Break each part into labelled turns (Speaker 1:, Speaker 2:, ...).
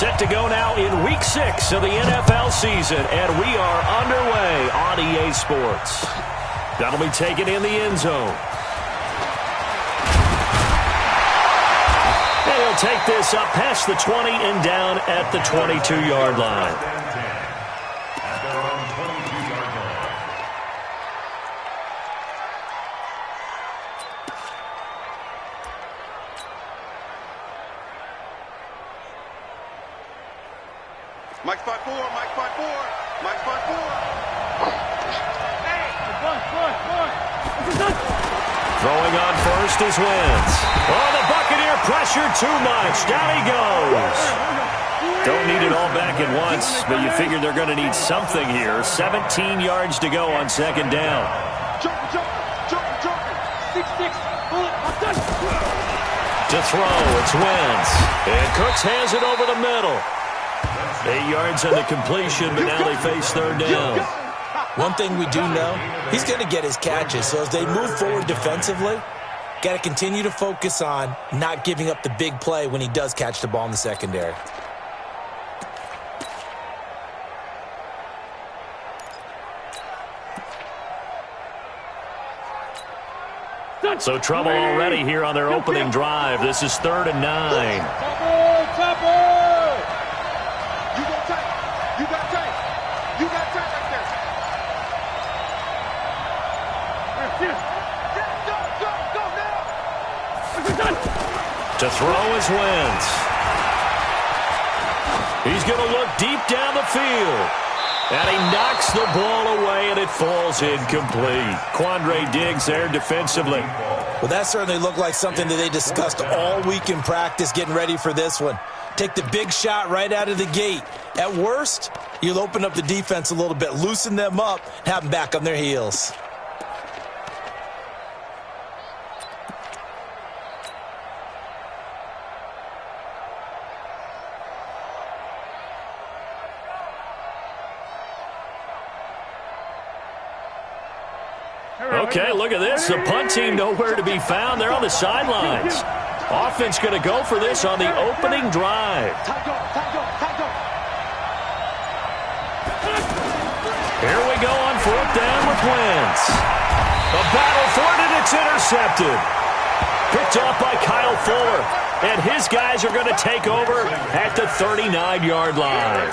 Speaker 1: Set to go now in Week 6 of the NFL season, and we are underway on EA Sports. That'll be taken in the end zone. And he'll take this up past the 20 and down at the 22-yard line.
Speaker 2: Mike spot 4, Mike spot 4, Mike spot 4. Hey,
Speaker 1: throwing on first is Wentz. Oh, the Buccaneer pressure too much. Down he goes. Don't need it all back at once, but you figure they're going to need something here. 17 yards to go on second down.
Speaker 2: Jumping. 6-6.
Speaker 1: To throw, it's Wentz. And Cooks hands it over the middle. 8 yards on the completion, but now they face third down.
Speaker 3: One thing we do know, he's going to get his catches. So as they move forward defensively, got to continue to focus on not giving up the big play when he does catch the ball in the secondary.
Speaker 1: So trouble already here on their opening drive. This is 3rd and 9. To throw is Wentz. He's going to look deep down the field. And he knocks the ball away, and it falls incomplete. Quandre Diggs there defensively.
Speaker 3: Well, that certainly looked like something that they discussed all week in practice getting ready for this one. Take the big shot right out of the gate. At worst, you'll open up the defense a little bit, loosen them up, have them back on their heels.
Speaker 1: Okay, look at this. The punt team nowhere to be found. They're on the sidelines. Offense going to go for this on the opening drive. Here we go on 4th down with Wentz. A battle for it, and it's intercepted. Picked off by Kyle Fuller. And his guys are going to take over at the 39-yard line.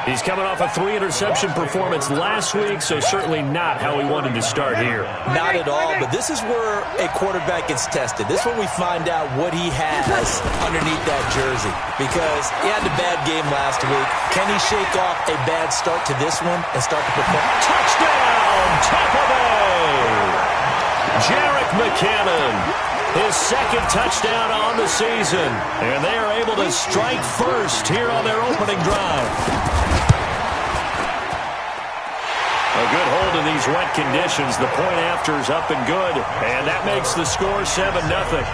Speaker 1: He's coming off a 3-interception performance last week, so certainly not how he wanted to start here.
Speaker 3: Not at all, but this is where a quarterback gets tested. This is when we find out what he has underneath that jersey. Because he had a bad game last week. Can he shake off a bad start to this one and start to perform?
Speaker 1: Touchdown, Tampa Bay! Jerick McKinnon. His 2nd touchdown on the season. And they are able to strike first here on their opening drive. A good hold in these wet conditions. The point after is up and good. And that makes the score 7-0.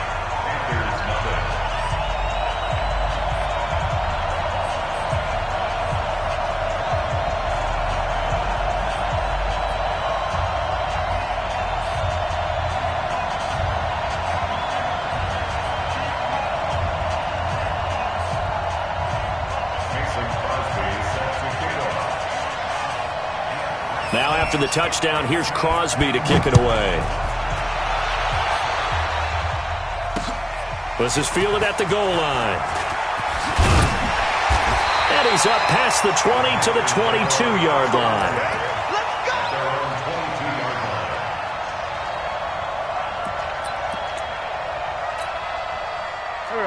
Speaker 1: Now after the touchdown, here's Crosby to kick it away. This is fielded at the goal line. And he's up past the 20 to the 22-yard line.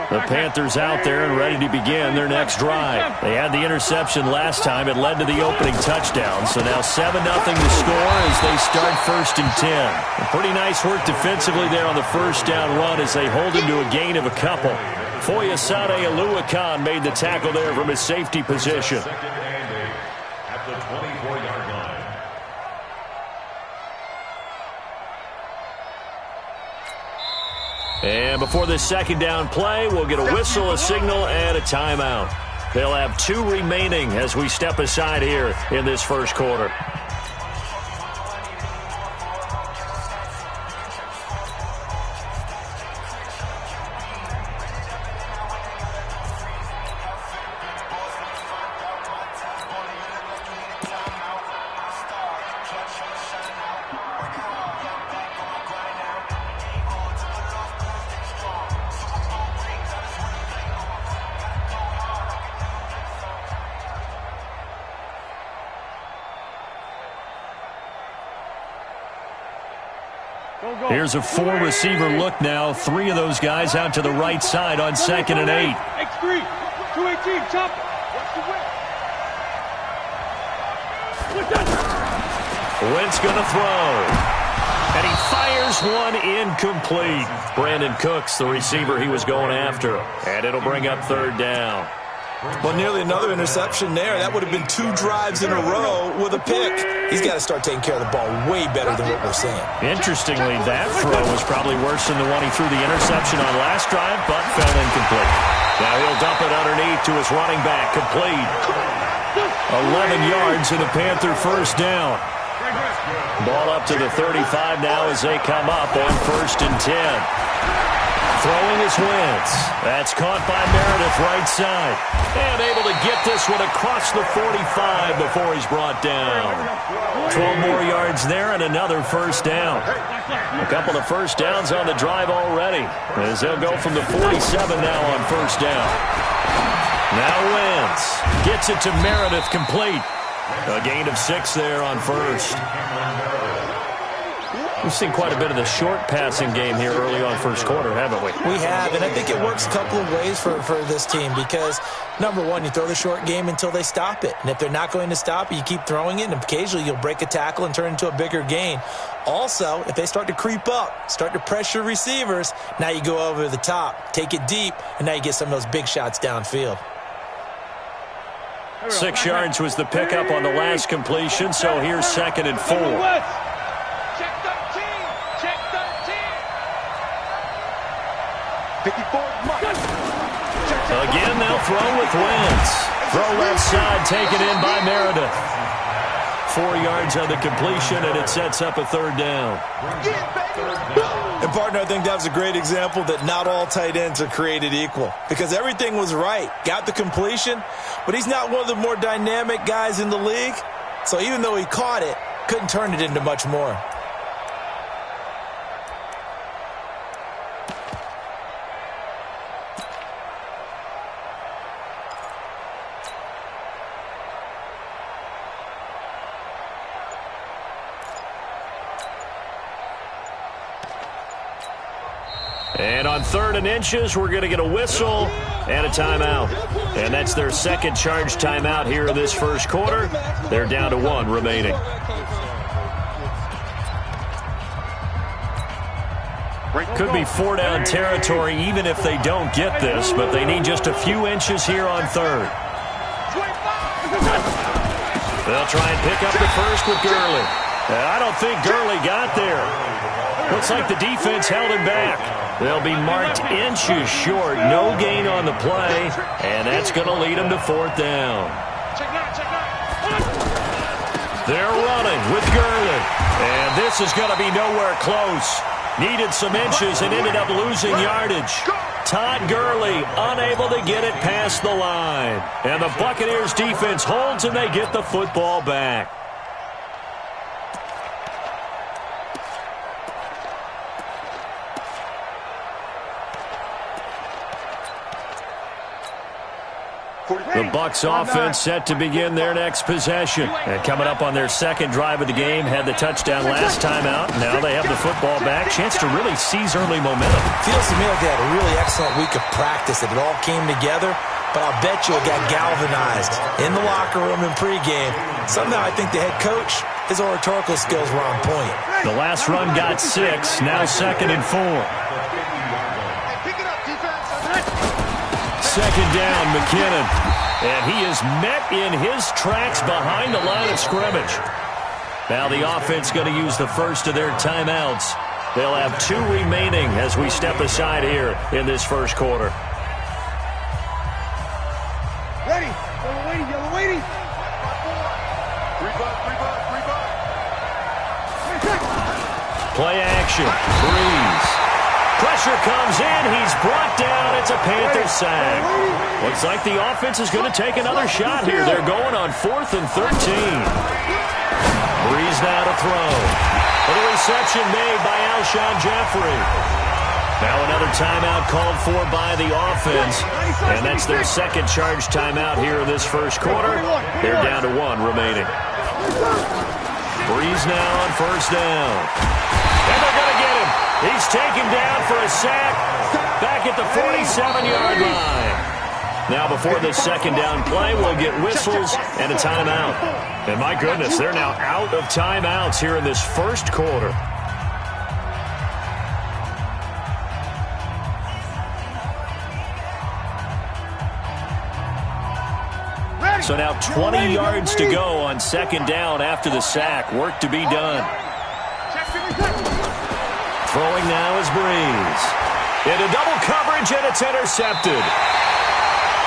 Speaker 1: The Panthers out there and ready to begin their next drive. They had the interception last time. It led to the opening touchdown. So now 7-0 to score as they start 1st and 10. And pretty nice work defensively there on the first down run as they hold him to a gain of a couple. Foyesade Oluwakan made the tackle there from his safety position.
Speaker 4: At the 24-yard line.
Speaker 1: And before this 2nd down play, we'll get a whistle, a signal, and a timeout. They'll have 2 remaining as we step aside here in this first quarter. Here's a four-receiver look now. Three of those guys out to the right side on 2nd and 8.
Speaker 2: X3, 218, chop.
Speaker 1: Wentz going to throw. And he fires one incomplete. Brandon Cooks, the receiver he was going after. And it'll bring up 3rd down.
Speaker 3: Well, nearly another interception there. That would have been 2 drives in a row with a pick. He's got to start taking care of the ball way better than what we're seeing.
Speaker 1: Interestingly, that throw was probably worse than the one he threw the interception on last drive, but fell incomplete. Now he'll dump it underneath to his running back. Complete. 11 yards and a Panther 1st down. Ball up to the 35 now as they come up on 1st and 10. Throwing is Wentz. That's caught by Meredith right side. And able to get this one across the 45 before he's brought down. 12 more yards there and another 1st down. A couple of 1st downs on the drive already, as they'll go from the 47 now on 1st down. Now Wentz gets it to Meredith, complete. A gain of 6 there on 1st. We've seen quite a bit of the short passing game here early on 1st quarter, haven't we?
Speaker 3: We have, and I think it works a couple of ways for this team because, number one, you throw the short game until they stop it. And if they're not going to stop it, you keep throwing it, and occasionally you'll break a tackle and turn it into a bigger gain. Also, if they start to creep up, start to pressure receivers, now you go over the top, take it deep, and now you get some of those big shots downfield.
Speaker 1: 6 yards was the pickup on the last completion, so here's 2nd and 4.
Speaker 2: Check 13. Check 13. 54.
Speaker 1: Again, they'll throw with Wentz. Throw left side, taken in by Meredith. 4 yards on the completion, and it sets up a 3rd down.
Speaker 3: And, partner, I think that was a great example that not all tight ends are created equal because everything was right. Got the completion, but he's not one of the more dynamic guys in the league. So even though he caught it, couldn't turn it into much more.
Speaker 1: And on 3rd and inches, we're going to get a whistle and a timeout. And that's their 2nd charge timeout here in this 1st quarter. They're down to 1 remaining. Could be 4-down territory even if they don't get this, but they need just a few inches here on 3rd. They'll try and pick up the 1st with Gurley. I don't think Gurley got there. Looks like the defense held him back. They'll be marked inches short. No gain on the play, and that's going to lead them to 4th down. They're running with Gurley, and this is going to be nowhere close. Needed some inches and ended up losing yardage. Todd Gurley unable to get it past the line. And the Buccaneers defense holds and they get the football back. The Bucs offense set to begin their next possession. And coming up on their 2nd drive of the game, had the touchdown last time out. Now they have the football back. Chance to really seize early momentum.
Speaker 3: Feels to me like they had a really excellent week of practice. It all came together, but I'll bet you it got galvanized in the locker room and pregame. Somehow I think the head coach, his oratorical skills were on point.
Speaker 1: The last run got 6. Now 2nd and 4. 2nd down, McKinnon. And he is met in his tracks behind the line of scrimmage. Now the offense going to use the first of their timeouts. They'll have 2 remaining as we step aside here in this 1st quarter.
Speaker 2: Ready. Yellow waiting. Yellow waiting.
Speaker 1: Play action. Breeze. Pressure comes in. He's brought down. It's a Panther sack. Looks like the offense is going to take another shot here. They're going on 4th and 13. Breeze now to throw. For the reception made by Alshon Jeffrey. Now another timeout called for by the offense. And that's their 2nd charge timeout here in this 1st quarter. They're down to 1 remaining. Breeze now on 1st down. And they're going to get him. He's taken down for a sack back at the 47-yard line. Now before this second down play, we'll get whistles and a timeout. And my goodness, they're now out of timeouts here in this first quarter. So now 20 yards to go on second down after the sack. Work to be done. Throwing now is Breeze. Into double coverage, and it's intercepted.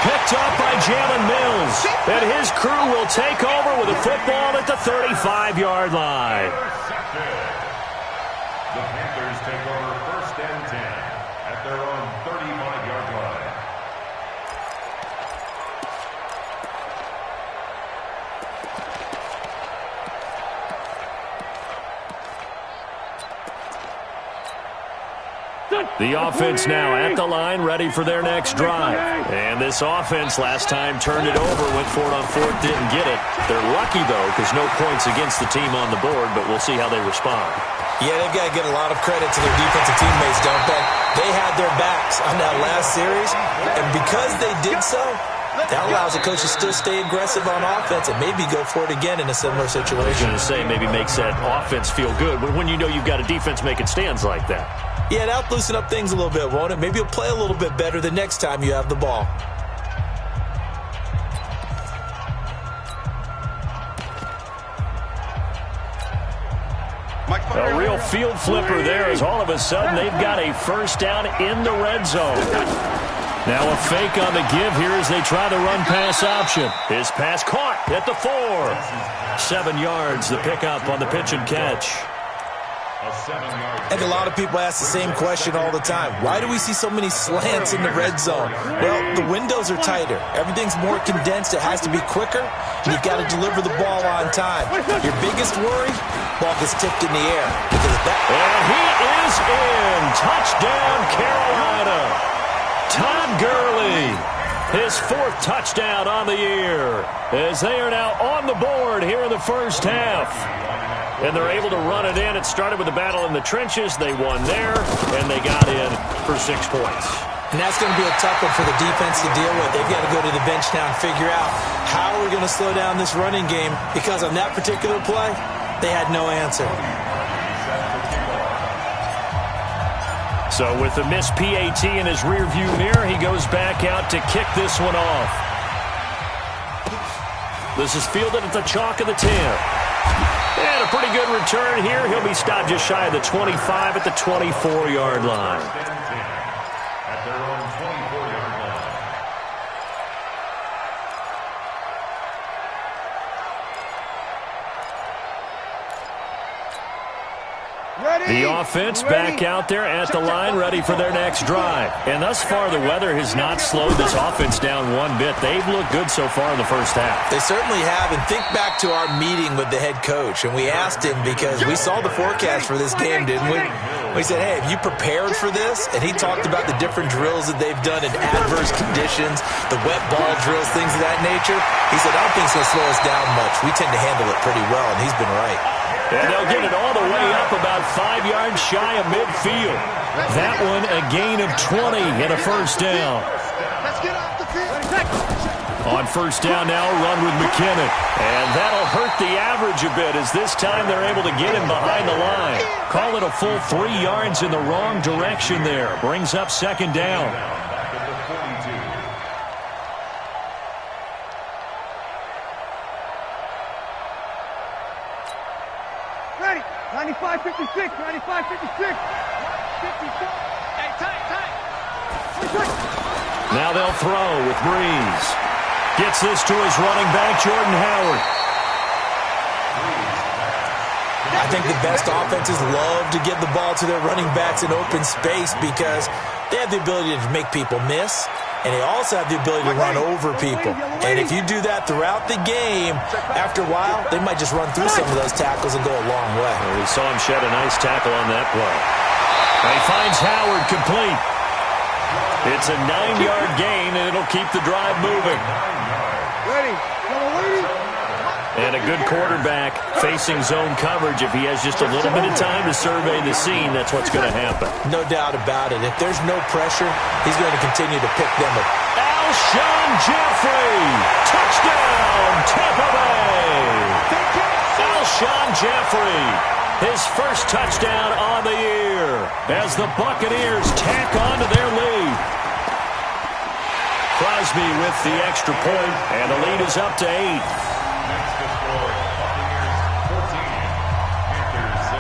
Speaker 1: Picked up by Jalen Mills. And his crew will take over with a football at the 35-yard line.
Speaker 4: The Panthers take over first and 10 at their own 35-yard line.
Speaker 1: The offense now at the line, ready for their next drive. And this offense last time turned it over, went for it on fourth, didn't get it. They're lucky, though, because no points against the team on the board, but we'll see how they respond.
Speaker 3: Yeah, they've got to get a lot of credit to their defensive teammates, don't they? They had their backs on that last series, and because they did so, that allows the coach to still stay aggressive on offense and maybe go for it again in a similar situation.
Speaker 1: I was going to say, maybe makes that offense feel good, but when you know you've got a defense making stands like that.
Speaker 3: Yeah, that'll loosen up things a little bit, won't it? Maybe you'll play a little bit better the next time you have the ball.
Speaker 1: A real field flipper there as all of a sudden they've got a first down in the red zone. Now a fake on the give here as they try the run-pass option. His pass caught at the 4. 7 yards, the pickup on the pitch and catch.
Speaker 3: I think a lot of people ask the same question all the time. Why do we see so many slants in the red zone? Well, the windows are tighter. Everything's more condensed. It has to be quicker, and you've got to deliver the ball on time. Your biggest worry, ball gets tipped in the air.
Speaker 1: And he is in. Touchdown, Carolina. Todd Gurley, his 4th touchdown on the year, as they are now on the board here in the first half. And they're able to run it in. It started with a battle in the trenches. They won there, and they got in for 6 points.
Speaker 3: And that's going to be a tough one for the defense to deal with. They've got to go to the bench now and figure out how we're going to slow down this running game, because on that particular play, they had no answer.
Speaker 1: So with the missed PAT in his rearview mirror, he goes back out to kick this one off. This is fielded at the chalk of the 10. And a pretty good return here. He'll be stopped just shy of the 25 at the 24-yard line.
Speaker 4: At their own 24-yard line.
Speaker 1: The offense back out there at the line, ready for their next drive. And thus far, the weather has not slowed this offense down one bit. They've looked good so far in the first half.
Speaker 3: They certainly have. And think back to our meeting with the head coach. And we asked him, because we saw the forecast for this game, didn't we? We said, hey, have you prepared for this? And he talked about the different drills that they've done in adverse conditions, the wet ball drills, things of that nature. He said, I don't think it's going to slow us down much. We tend to handle it pretty well, and he's been right.
Speaker 1: And they'll get it all the way up about 5 yards shy of midfield. That one a gain of 20 and a first down.
Speaker 2: Let's get off the field.
Speaker 1: On first down now, a run with McKinnon. And that'll hurt the average a bit, as this time they're able to get him behind the line. Call it a full 3 yards in the wrong direction there. Brings up second down.
Speaker 2: Ready. 95, 56, 95, 56. 54. Hey, tight.
Speaker 1: Now they'll throw with Breeze. Gets this to his running back, Jordan Howard.
Speaker 3: I think the best offenses love to get the ball to their running backs in open space, because they have the ability to make people miss, and they also have the ability to run over people. And if you do that throughout the game, after a while, they might just run through some of those tackles and go a long way.
Speaker 1: Well, we saw him shed a nice tackle on that play. And he finds Howard complete. It's a 9-yard gain, and it'll keep the drive moving.
Speaker 2: Ready. Yellow lady.
Speaker 1: And a good quarterback facing zone coverage. If he has just a little bit of time to survey the scene, that's what's going to happen.
Speaker 3: No doubt about it. If there's no pressure, he's going to continue to pick them up.
Speaker 1: Alshon Jeffrey, touchdown, Tampa Bay. Alshon Jeffrey, his first touchdown on the year as the Buccaneers tack on to their lead. Crosby with the extra point, and the lead is up to 8.
Speaker 4: Next to score, Buccaneers 14, Panthers 6.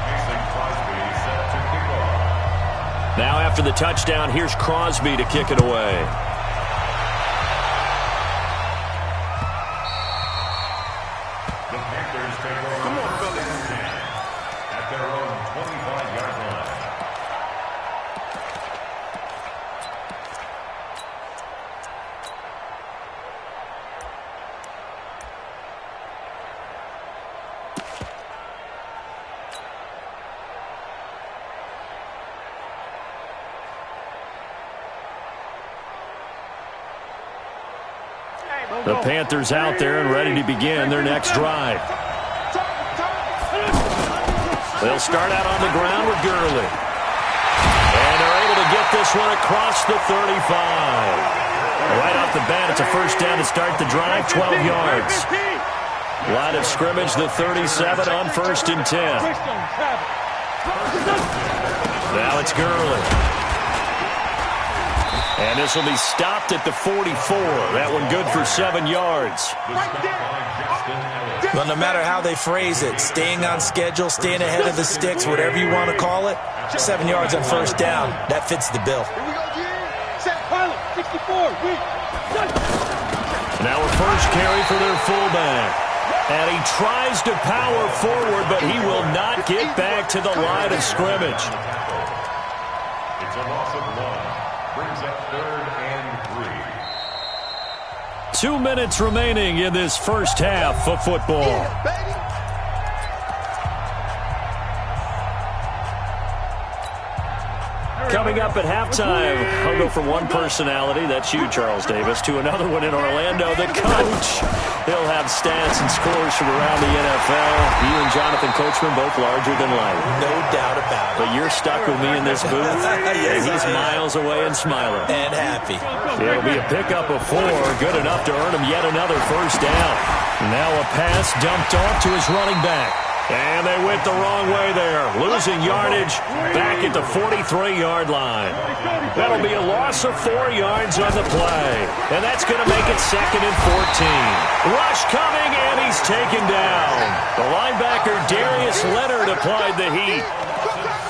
Speaker 4: Mason Crosby set to kick off.
Speaker 1: Now after the touchdown, here's Crosby to kick it away.
Speaker 4: The Panthers take over at their own 25-yard line.
Speaker 1: The Panthers out there and ready to begin their next drive. They'll start out on the ground with Gurley. And they're able to get this one across the 35. Right off the bat, it's a first down to start the drive, 12 yards. Line of scrimmage, the 37 on 1st and 10. Now it's Gurley. And this will be stopped at the 44. That one good for 7 yards.
Speaker 3: Well, no matter how they phrase it, staying on schedule, staying ahead of the sticks, whatever you want to call it, 7 yards on first down, that fits the bill.
Speaker 2: Here we go, G. Set pilot, 64.
Speaker 1: Now a first carry for their fullback. And he tries to power forward, but he will not get back to the line of scrimmage.
Speaker 4: It's a loss of 1. Brings up 3rd and 3.
Speaker 1: 2 minutes remaining in this first half of football. Coming up at halftime, I'll go from one personality, that's you, Charles Davis, to another one in Orlando, the coach. He'll have stats and scores from around the NFL. You and Jonathan Coachman both larger than life.
Speaker 3: No doubt about it.
Speaker 1: But you're stuck with me in this booth, and he's miles away and smiling.
Speaker 3: And happy.
Speaker 1: It'll be a pickup of 4, good enough to earn him yet another first down. Now a pass dumped off to his running back. And they went the wrong way there, losing yardage back at the 43-yard line. That'll be a loss of 4 yards on the play. And that's going to make it 2nd and 14. Rush coming, and he's taken down. The linebacker, Darius Leonard, applied the heat.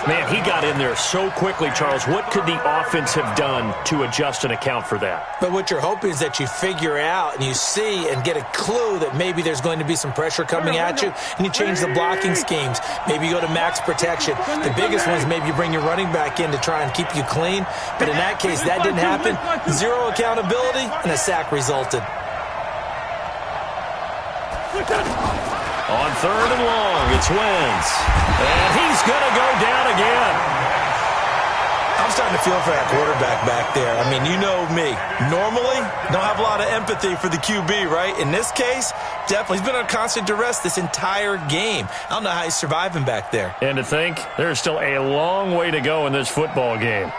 Speaker 1: Man, he got in there so quickly, Charles. What could the offense have done to adjust and account for that?
Speaker 3: But what you're hoping is that you figure out and you see and get a clue that maybe there's going to be some pressure coming at you, and you change the blocking schemes. Maybe you go to max protection. The biggest one is maybe you bring your running back in to try and keep you clean. But in that case, that didn't happen. 0 accountability, and a sack resulted.
Speaker 1: On 3rd and long, it's Wentz. And he's going to go down again.
Speaker 3: I'm starting to feel for that quarterback back there. I mean, you know me. Normally, don't have a lot of empathy for the QB, right? In this case, definitely. He's been on constant duress this entire game. I don't know how he's surviving back there.
Speaker 1: And to think, there's still a long way to go in this football game.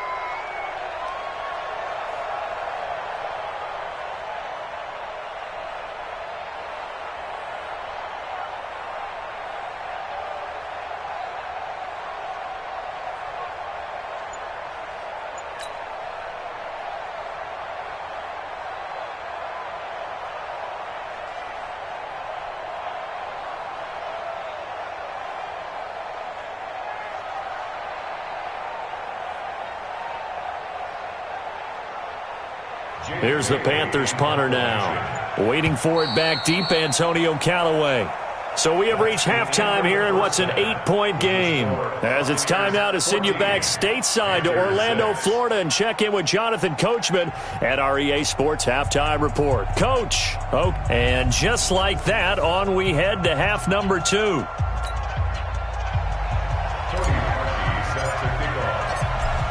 Speaker 1: Here's the Panthers punter now. Waiting for it back deep, Antonio Callaway. So we have reached halftime here in what's an 8-point game. As it's time now to send you back stateside to Orlando, Florida, and check in with Jonathan Coachman at our EA Sports Halftime Report. Coach, oh, and just like that, on we head to half number 2.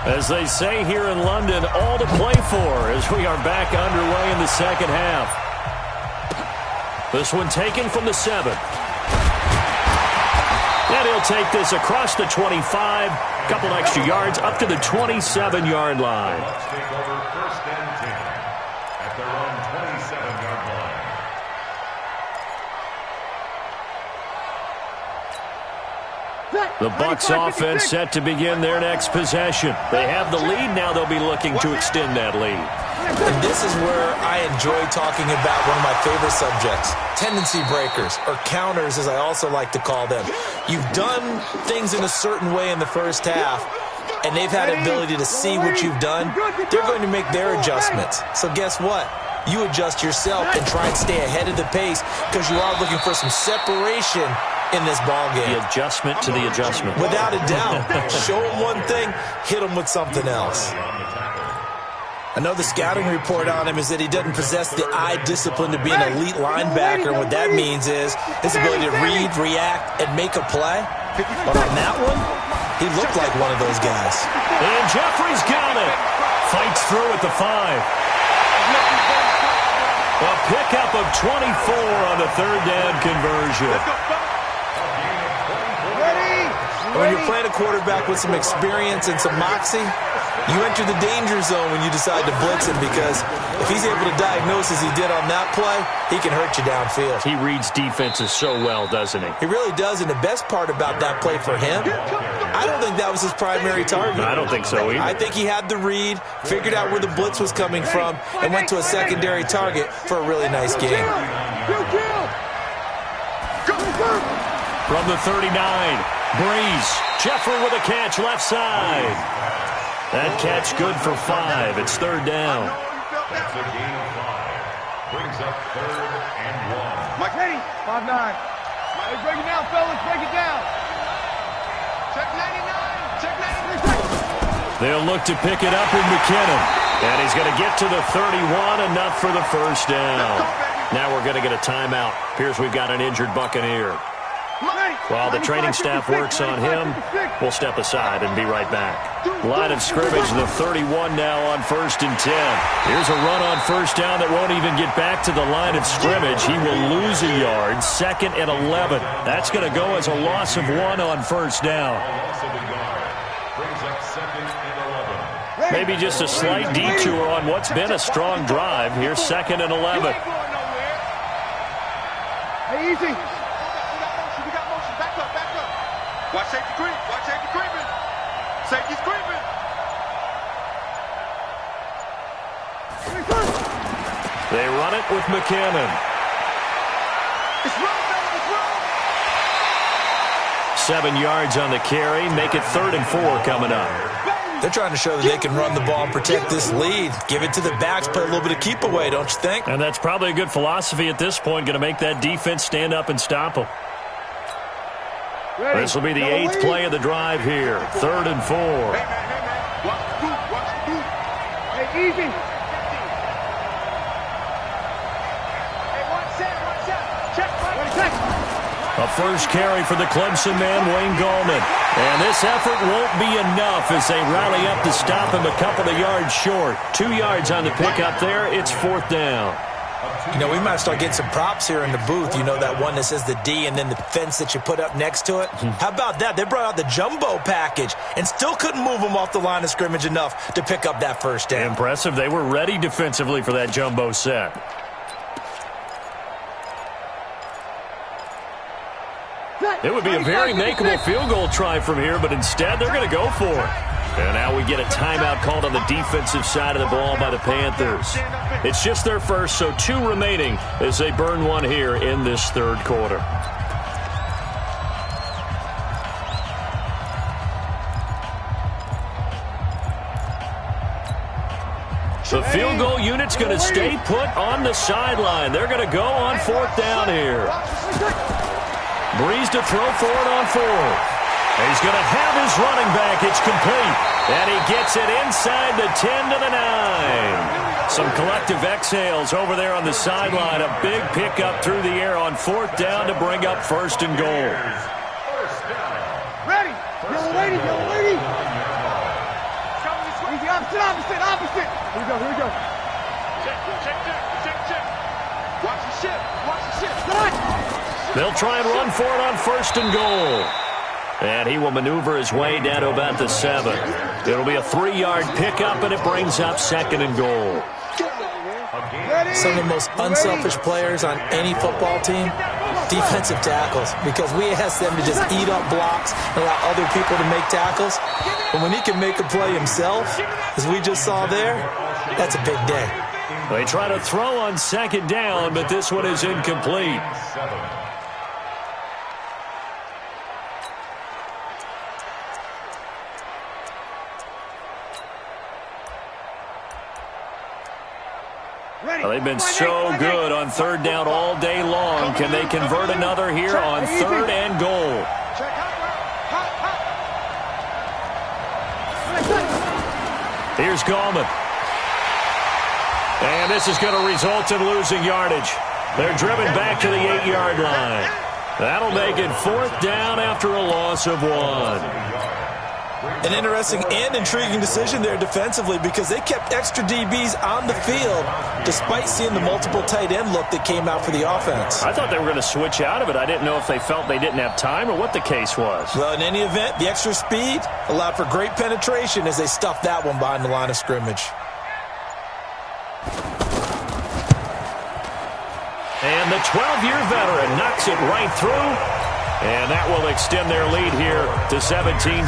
Speaker 1: As they say here in London, all to play for as we are back underway in the second half. This one taken from the 7. And he'll take this across the 25, couple extra yards up to the 27-yard line.
Speaker 4: Bucks take over first and 10 at their own 27-yard line.
Speaker 1: The Bucks offense set to begin their next possession. They have the lead. Now they'll be looking to extend that lead.
Speaker 3: And this is where I enjoy talking about one of my favorite subjects, tendency breakers, or counters as I also like to call them. You've done things in a certain way in the first half, and they've had the ability to see what you've done. They're going to make their adjustments. So guess what? You adjust yourself and try and stay ahead of the pace because you are looking for some separation in this ball game.
Speaker 1: The adjustment to the adjustment.
Speaker 3: Without a doubt. Show them one thing, hit them with something else. I know the scouting report on him is that he doesn't possess the eye discipline to be an elite linebacker. And what that means is his ability to read, react, and make a play. But on that one, he looked like one of those guys.
Speaker 1: And Jeffrey's got it. Fights through at the 5. A pickup of 24 on the third down conversion.
Speaker 3: When you're playing a quarterback with some experience and some moxie, you enter the danger zone when you decide to blitz him because if he's able to diagnose as he did on that play, he can hurt you downfield.
Speaker 1: He reads defenses so well, doesn't he?
Speaker 3: He really does, and the best part about that play for him, I don't think that was his primary target.
Speaker 1: I don't think so either.
Speaker 3: I think he had the read, figured out where the blitz was coming from, and went to a secondary target for a really nice game.
Speaker 1: From the 39, Breeze. Jeffrey with a catch left side. That catch good for 5. It's third down.
Speaker 4: That's a gain of 5. Brings up third and 1.
Speaker 2: Mike, ready? 5-9. Hey, break it down, fellas. Break it down. Check 99. Check 93.
Speaker 1: They'll look to pick it up in McKinnon. And he's going to get to the 31, enough for the first down. Now we're going to get a timeout. Appears we've got an injured Buccaneer. While the training staff works on him, we'll step aside and be right back. Line of scrimmage, the 31 now on first and 10. Here's a run on first down that won't even get back to the line of scrimmage. He will lose a yard, second and 11. That's going to go as a loss of 1 on first down.
Speaker 4: Loss of a yard. Brings up second and 11.
Speaker 1: Maybe just a slight detour on what's been a strong drive. Here's second and 11.
Speaker 2: Hey, easy. Watch safety creep. Watch safety creeping. Safety's creeping.
Speaker 1: They run it with McKinnon.
Speaker 2: It's wrong, fellas. It's wrong.
Speaker 1: 7 yards on the carry. Make it 3rd and 4 coming up.
Speaker 3: They're trying to show that they can run the ball and protect this lead. Give it to the backs, play a little bit of keep away, don't you think?
Speaker 1: And that's probably a good philosophy at this point. Going to make that defense stand up and stop them. This will be the 8th play of the drive here. 3rd and 4.
Speaker 2: Hey, man. Watch the boot. Watch the boot. Hey, easy. Hey, one set. Check.
Speaker 1: A first carry for the Clemson man, Wayne Gallman. And this effort won't be enough as they rally up to stop him a couple of yards short. 2 yards on the pickup there. It's 4th down.
Speaker 3: You know, we might start getting some props here in the booth. You know that one that says the D and then the fence that you put up next to it? How about that? They brought out the jumbo package and still couldn't move them off the line of scrimmage enough to pick up that first down.
Speaker 1: Impressive. They were ready defensively for that jumbo set. It would be a very makeable field goal try from here, but instead they're going to go for it. And now we get a timeout called on the defensive side of the ball by the Panthers. It's just their first, so 2 remaining as they burn one here in this 3rd quarter. The field goal unit's going to stay put on the sideline. They're going to go on 4th down here. Breeze to throw for it on 4th. He's going to have his running back. It's complete. And he gets it inside the 10 to the 9. Some collective exhales over there on the sideline. A big pickup through the air on 4th down to bring up 1st and goal.
Speaker 2: Ready. Yellow lady. Easy, opposite. Here we go. Check. Watch the ship.
Speaker 1: They'll try and run for it on 1st and goal. And he will maneuver his way down to about the 7. It'll be a 3-yard pickup, and it brings up 2nd and goal.
Speaker 3: Some of the most unselfish players on any football team, defensive tackles, because we ask them to just eat up blocks and allow other people to make tackles. But when he can make a play himself, as we just saw there, that's a big day.
Speaker 1: They try to throw on 2nd down, but this one is incomplete. Well, they've been so good on 3rd down all day long. Can they convert another here on 3rd and goal? Here's Gallman. And this is going to result in losing yardage. They're driven back to the 8-yard line. That'll make it 4th down after a loss of 1.
Speaker 3: An interesting and intriguing decision there defensively because they kept extra DBs on the field despite seeing the multiple tight end look that came out for the offense.
Speaker 1: I thought they were going to switch out of it. I didn't know if they felt they didn't have time or what the case was.
Speaker 3: Well, in any event, the extra speed allowed for great penetration as they stuffed that one behind the line of scrimmage.
Speaker 1: And the 12-year veteran knocks it right through. And that will extend their lead here to 17-6.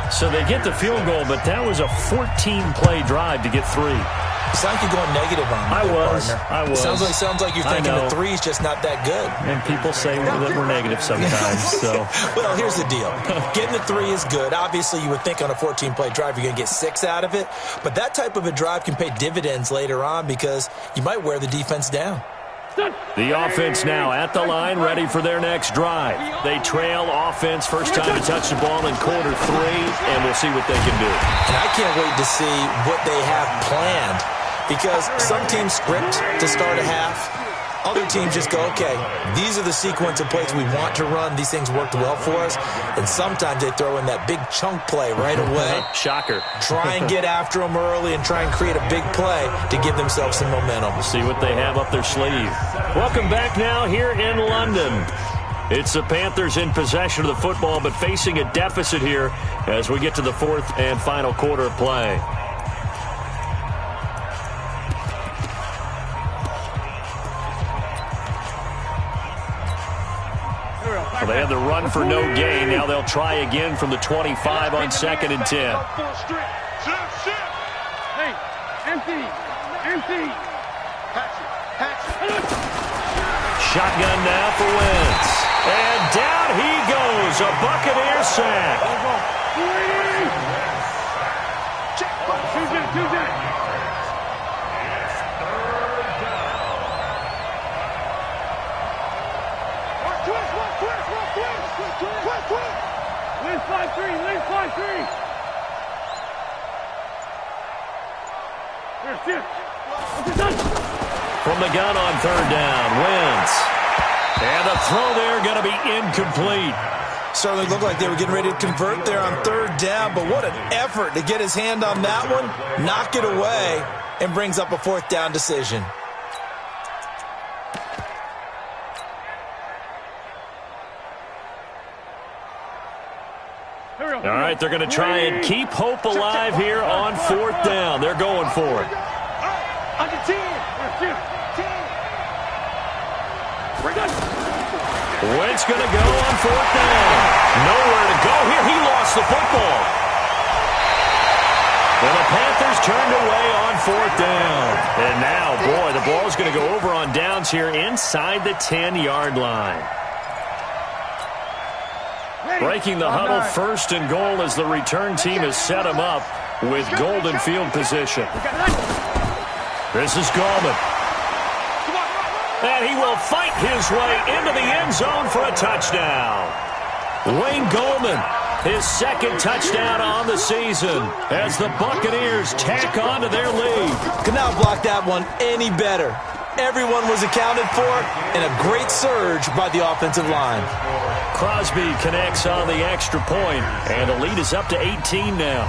Speaker 1: So they get the field goal, but that was a 14-play drive to get 3.
Speaker 3: Sounds like you're going negative on me,
Speaker 1: I was.
Speaker 3: Sounds like you're thinking the 3's just not that good.
Speaker 1: And people say that we're negative sometimes. So,
Speaker 3: well, here's the deal. Getting the 3 is good. Obviously, you would think on a 14-play drive you're going to get 6 out of it. But that type of a drive can pay dividends later on because you might wear the defense down.
Speaker 1: The offense now at the line, ready for their next drive. They trail offense, first time to touch the ball in quarter 3, and we'll see what they can do.
Speaker 3: And I can't wait to see what they have planned because some teams script to start a half. Other teams just go, okay, these are the sequence of plays we want to run. These things worked well for us. And sometimes they throw in that big chunk play right away.
Speaker 1: Shocker.
Speaker 3: Try and get after them early and try and create a big play to give themselves some momentum.
Speaker 1: See what they have up their sleeve. Welcome back now here in London. It's the Panthers in possession of the football, but facing a deficit here as we get to the 4th and final quarter of play. Well, they had the run for no gain. Now they'll try again from the 25 on 2nd and 10.
Speaker 2: Hey, empty.
Speaker 1: Shotgun now for Wentz. And down he goes. A Buccaneer sack.
Speaker 2: Lynch 5-3.
Speaker 1: From the gun on 3rd down, Wentz. And the throw there going to be incomplete.
Speaker 3: Certainly looked like they were getting ready to convert there on 3rd down, but what an effort to get his hand on that one, knock it away, and brings up a 4th down decision.
Speaker 1: All right, they're going to try and keep hope alive here on 4th down. They're going for it.
Speaker 2: Under 10.
Speaker 1: Wentz going to go on 4th down. Nowhere to go here. He lost the football. And the Panthers turned away on 4th down. And now, boy, the ball's going to go over on downs here inside the 10-yard line. Breaking the huddle, 1st and goal as the return team has set him up with golden field position. This is Gallman. And he will fight his way into the end zone for a touchdown. Wayne Gallman, his 2nd touchdown on the season as the Buccaneers tack on to their lead.
Speaker 3: Could not block that one any better. Everyone was accounted for, and a great surge by the offensive line.
Speaker 1: Crosby connects on the extra point, and the lead is up to 18 now.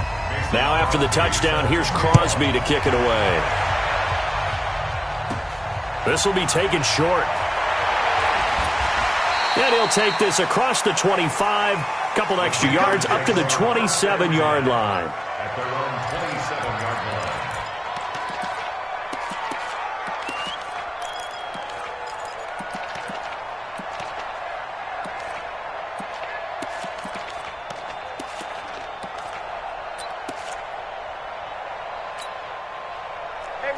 Speaker 1: Now after the touchdown, here's Crosby to kick it away. This will be taken short. And he'll take this across the 25, couple extra yards, up to the 27-yard line.
Speaker 4: At their own 27-yard line.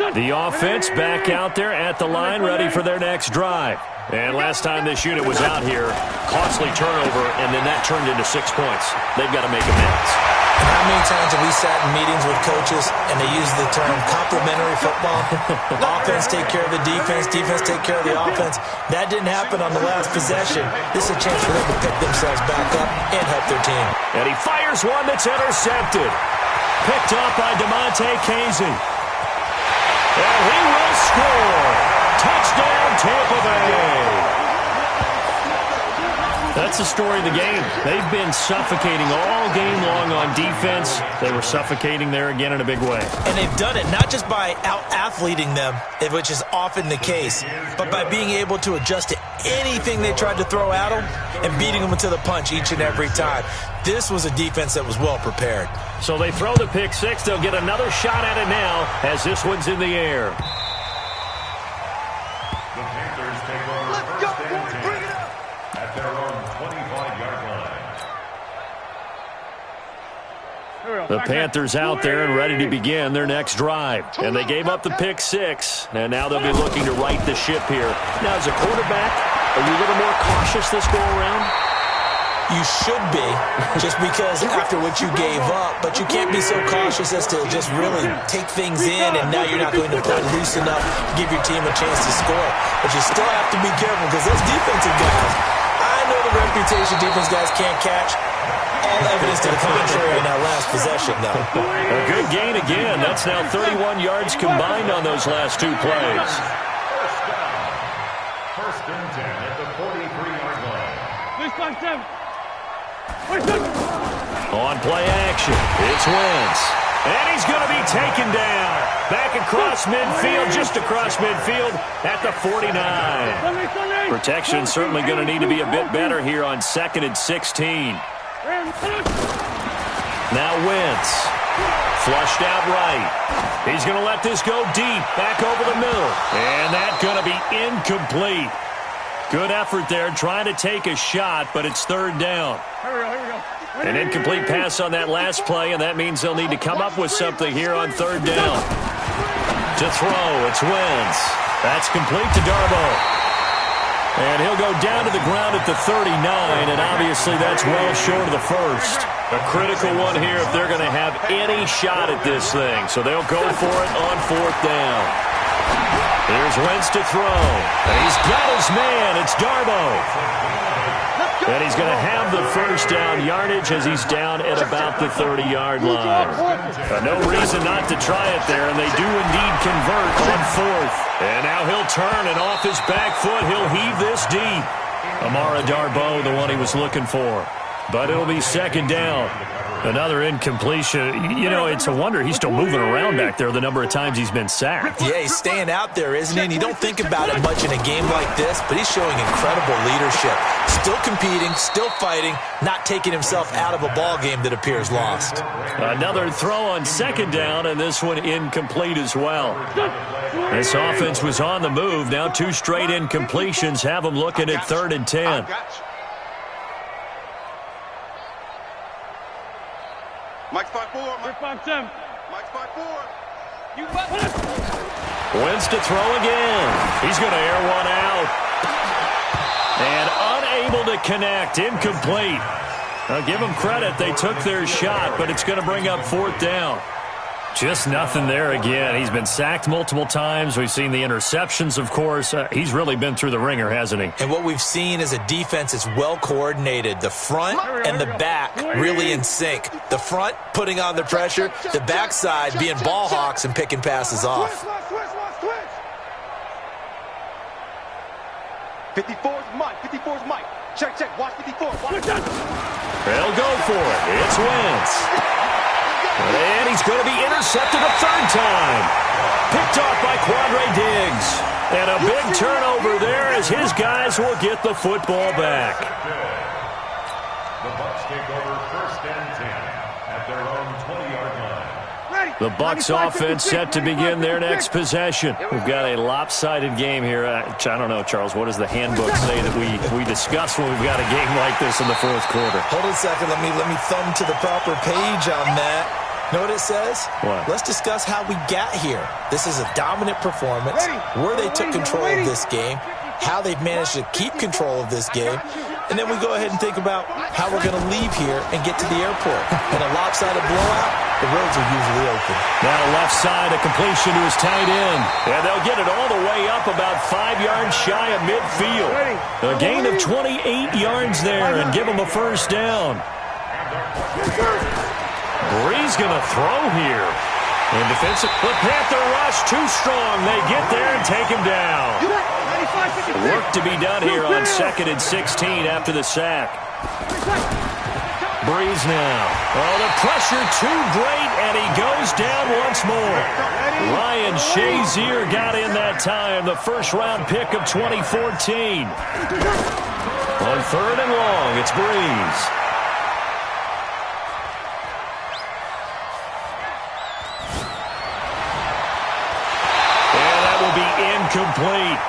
Speaker 1: The offense back out there at the line, ready for their next drive. And last time this unit was out here, costly turnover, and then that turned into 6 points. They've got to make amends.
Speaker 3: How many times have we sat in meetings with coaches and they use the term complementary football? Offense take care of the defense, defense take care of the offense. That didn't happen on the last possession. This is a chance for them to pick themselves back up and help their team.
Speaker 1: And he fires one that's intercepted. Picked up by DeMonte Casey. And he will score. Touchdown, Tampa Bay. That's the story of the game. They've been suffocating all game long on defense. They were suffocating there again in a big way.
Speaker 3: And they've done it not just by out-athleting them, which is often the case, but by being able to adjust to anything they tried to throw at them and beating them to the punch each and every time. This was a defense that was well prepared.
Speaker 1: So they throw the pick six. They'll get another shot at it now as this one's in the air.
Speaker 4: The Panthers take over first and 10 at their own 25-yard line.
Speaker 1: The Panthers out there and ready to begin their next drive. And they gave up the pick six, and now they'll be looking to right the ship here. Now, as a quarterback, are you a little more cautious this go-around?
Speaker 3: You should be, just because after what you gave up, but you can't be so cautious as to just really take things in, and now you're not going to play loose enough, give your team a chance to score. But you still have to be careful because those defensive guys, I know the reputation defense guys can't catch. All evidence to the contrary in that last possession, though.
Speaker 1: A good gain again. That's now 31 yards combined on those last two plays.
Speaker 4: First and 10 at the 43-yard line.
Speaker 1: On play action, it's Wentz. And he's going to be taken down. Back across midfield, just across midfield at the 49. Protection certainly going to need to be a bit better here on 2nd and 16. Now Wentz. Flushed out right. He's going to let this go deep, back over the middle. And that's going to be incomplete. Good effort there, trying to take a shot, but it's third down. An incomplete pass on that last play, and that means they'll need to come up with something here on third down. To throw, it's Wentz. That's complete to Darboh. And he'll go down to the ground at the 39, and obviously that's well short of the first. A critical one here if they're going to have any shot at this thing. So they'll go for it on fourth down. Here's Wentz to throw. And he's got his man. It's Darboh. And he's going to have the first down yardage as he's down at about the 30-yard line. No reason not to try it there, and they do indeed convert on fourth. And now he'll turn, and off his back foot, he'll heave this deep. Amara Darboh, the one he was looking for. But it'll be second down. Another incompletion. You know, it's a wonder he's still moving around back there the number of times he's been sacked.
Speaker 3: Yeah, he's staying out there, isn't he? And you don't think about it much in a game like this, but he's showing incredible leadership. Still competing, still fighting, not taking himself out of a ball game that appears lost.
Speaker 1: Another throw on second down, and this one incomplete as well. This offense was on the move. Now two straight incompletions have them looking at 3rd and 10.
Speaker 2: Mike's 5-4. Mike's 5-10. Mike's 5-4. You
Speaker 1: Wentz to throw again. He's going to air one out. And unable to connect. Incomplete. Now give them credit. They took their shot, but it's going to bring up fourth down. Just nothing there again. He's been sacked multiple times. We've seen the interceptions, of course. He's really been through the ringer, hasn't he?
Speaker 3: And what we've seen is a defense that's well coordinated. The front and the back really in sync. The front putting on the pressure. The backside being ball hawks and picking passes off.
Speaker 2: 54's Mike. 54's Mike. Check, check. Watch 54. Watch.
Speaker 1: They'll go for it. It's Wentz. And he's going to be intercepted a third time. Picked off by Quandre Diggs. And a big turnover there as his guys will get the football back.
Speaker 4: The Bucs take over 1st and 10 at their own 20-yard line.
Speaker 1: The Bucs offense set to begin their next possession. We've got a lopsided game here. I don't know, Charles, what does the handbook say that we discuss when we've got a game like this in the fourth quarter?
Speaker 3: Hold on a second. Let me thumb to the proper page on that. Know what it says?
Speaker 1: What?
Speaker 3: Let's discuss how we got here. This is a dominant performance, where they took control of this game, how they've managed to keep control of this game, and then we go ahead and think about how we're going to leave here and get to the airport. In a lopsided blowout, the roads are usually open.
Speaker 1: Now left side, a completion to his tight end. And they'll get it all the way up about 5 yards shy of midfield. A gain of 28 yards there and give him a first down. Brees going to throw here. And defensive, the Panther rush too strong. They get there and take him down. Work to be done here on 2nd and 16 after the sack. Brees now. Oh, the pressure too great, and he goes down once more. Ryan Shazier got in that time, the first-round pick of 2014. On 3rd and long, it's Brees. Incomplete.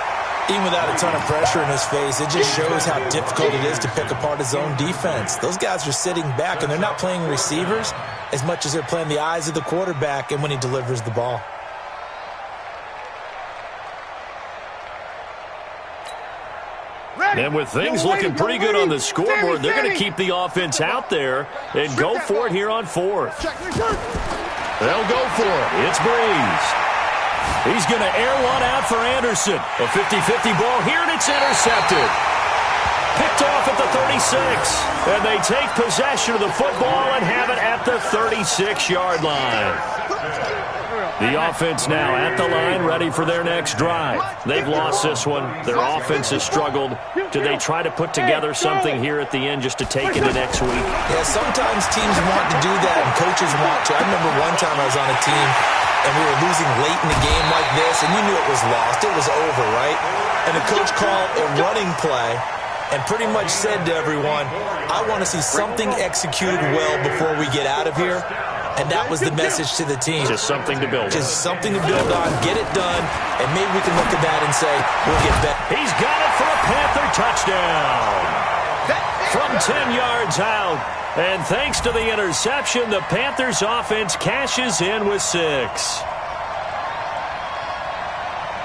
Speaker 3: Even without a ton of pressure in his face, it just shows how difficult it is to pick apart his own defense. Those guys are sitting back, and they're not playing receivers as much as they're playing the eyes of the quarterback and when he delivers the ball.
Speaker 1: And with things looking pretty good on the scoreboard, they're going to keep the offense out there and go for it here on 4th. They'll go for it. It's Brees. He's going to air one out for Anderson. A 50-50 ball here, and it's intercepted. Picked off at the 36. And they take possession of the football and have it at the 36-yard line. The offense now at the line, ready for their next drive. They've lost this one. Their offense has struggled. Do they try to put together something here at the end just to take into next week?
Speaker 3: Yeah, sometimes teams want to do that, and coaches want to. I remember one time I was on a team, and we were losing late in the game like this, and you knew it was lost. It was over, right? And the coach called a running play and pretty much said to everyone, I want to see something executed well before we get out of here. And that was the message to the team.
Speaker 1: Just something to build on.
Speaker 3: Just something to build on, get it done, and maybe we can look at that and say, we'll get better.
Speaker 1: He's got it for a Panther touchdown. From 10 yards out. And thanks to the interception, the Panthers offense cashes in with 6.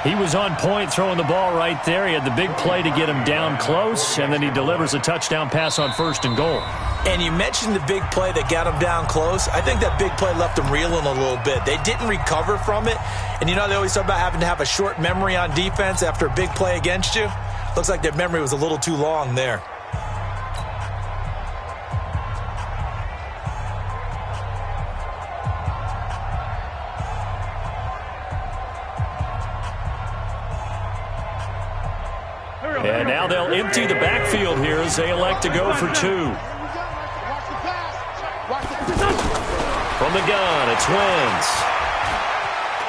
Speaker 1: He was on point throwing the ball right there. He had the big play to get him down close, and then he delivers a touchdown pass on 1st and goal.
Speaker 3: And you mentioned the big play that got him down close. I think that big play left him reeling a little bit. They didn't recover from it. And you know, they always talk about having to have a short memory on defense after a big play against you. Looks like their memory was a little too long there.
Speaker 1: And now they'll empty the backfield here as they elect to go for 2. From the gun, it's Wentz.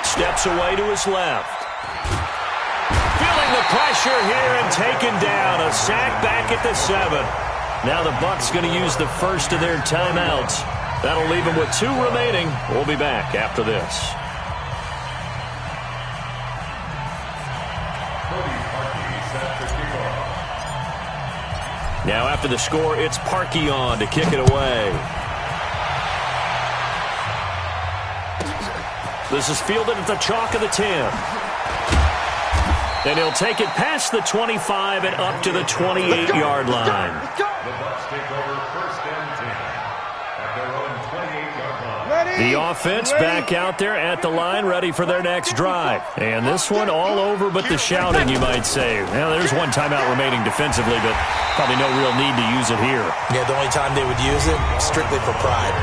Speaker 1: Steps away to his left. Feeling the pressure here and taken down. A sack back at the 7. Now the Bucs going to use the first of their timeouts. That'll leave them with 2 remaining. We'll be back after this. Now after the score, it's Parkey on to kick it away. This is fielded at the chalk of the 10. And he'll take it past the 25 and up to the 28-yard line.
Speaker 4: The Bucs take over 1st and 10 at their own 28-yard line.
Speaker 1: The offense back out there at the line, ready for their next drive. And this one all over but the shouting, you might say. Now, there's one timeout remaining defensively, but probably no real need to use it here.
Speaker 3: Yeah, the only time they would use it, strictly for pride.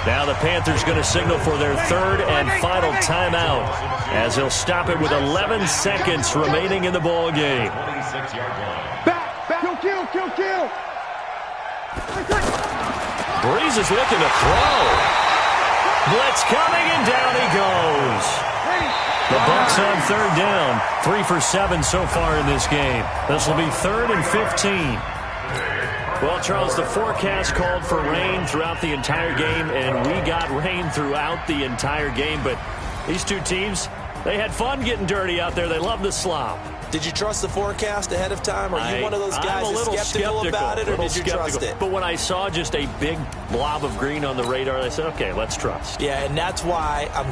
Speaker 1: Now the Panthers going to signal for their 3rd and final timeout as he'll stop it with 11 seconds remaining in the ball game.
Speaker 4: 26-yard line.
Speaker 2: Back, kill.
Speaker 1: Brees is looking to throw. Blitz coming, and down he goes. The Chiefs on third down. 3 for 7 so far in this game. This will be 3rd and 15. Well, Charles, the forecast called for rain throughout the entire game, and we got rain throughout the entire game. But these two teams, they had fun getting dirty out there. They love the slop.
Speaker 3: Did you trust the forecast ahead of time? Are you one of those guys that's skeptical about it, or did you trust it?
Speaker 1: But when I saw just a big blob of green on the radar, I said, okay, let's trust.
Speaker 3: Yeah, and that's why I'm...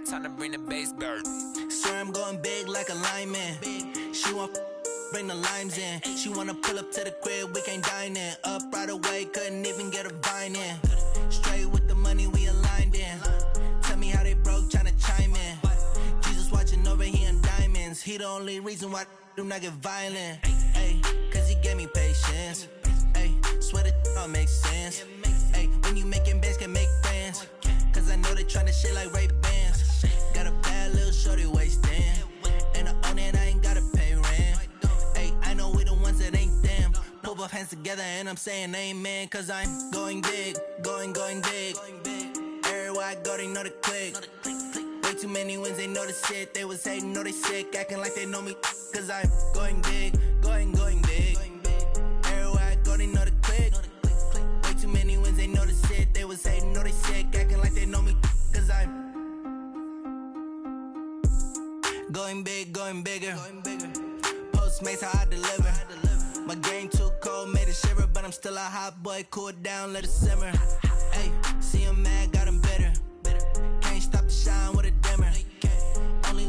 Speaker 5: Time to bring the bass bird. Swear I'm going big like a lineman. She want bring the limes in. She wanna pull up to the crib, we can't dine in. Up right away, couldn't even get a vine in. Straight with the money, we aligned in. Tell me how they broke, tryna chime in. he the only reason why I do not get violent. Ay, cause he gave me patience. Ay, swear that all makes sense. Ay, when you making bands, can make friends. Cause I know they tryna shit like Ray-Bans. Got a bad little shorty wasting. And I own it, I ain't gotta pay rent. Ay, I know we the ones that ain't them. Pull both hands together and I'm saying amen. Cause I'm going big, going big. Everywhere I go, they know the click. Way too many wins, they know the shit. They was hating, know they sick, acting like they know me. Cause I'm going big, going big. Everywhere I go, they know the click. Way too many wins, they know the shit. They was hating, know they sick, acting like they know me. Cause I'm going big, going bigger. Postmates, how I deliver. My game too cold, made it shiver. But I'm still a hot boy, cool it down, let it simmer. Hey, see him mad, got him bitter. Can't stop the shine with a dimmer. Only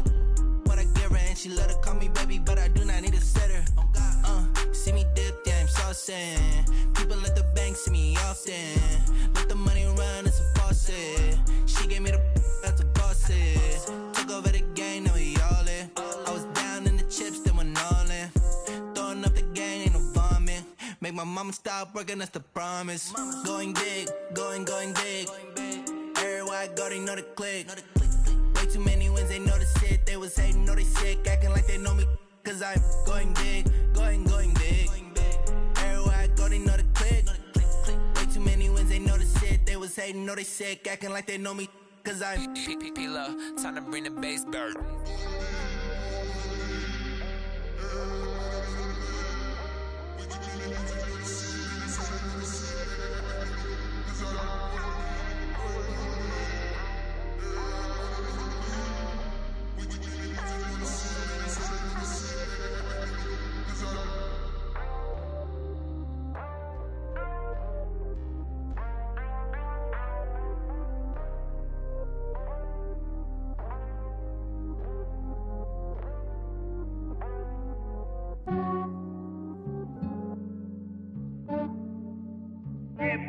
Speaker 5: what I give her, and she love to call me baby, but I do not need a sitter. See me dip, yeah, I'm saucing. People at the bank see me often. Let the money run, it's a faucet. She gave me the that's a boss is. Took over the game, now we all in. I was down in the chips, then went all in. Throwing up the game, ain't no vomit. Make my mama stop working, that's the promise. Going big, going big. Everywhere I go, they know the click. Way too many wins, they know the shit. They was hating, know they sick, acting like they know me. Cause I'm going big, going big. Everywhere I go, they know the click. Way too many wins, they know the shit. They was hating, know they sick, acting like they know me. Cause I'm
Speaker 6: P-P-P-Lo, time to bring the bass bird.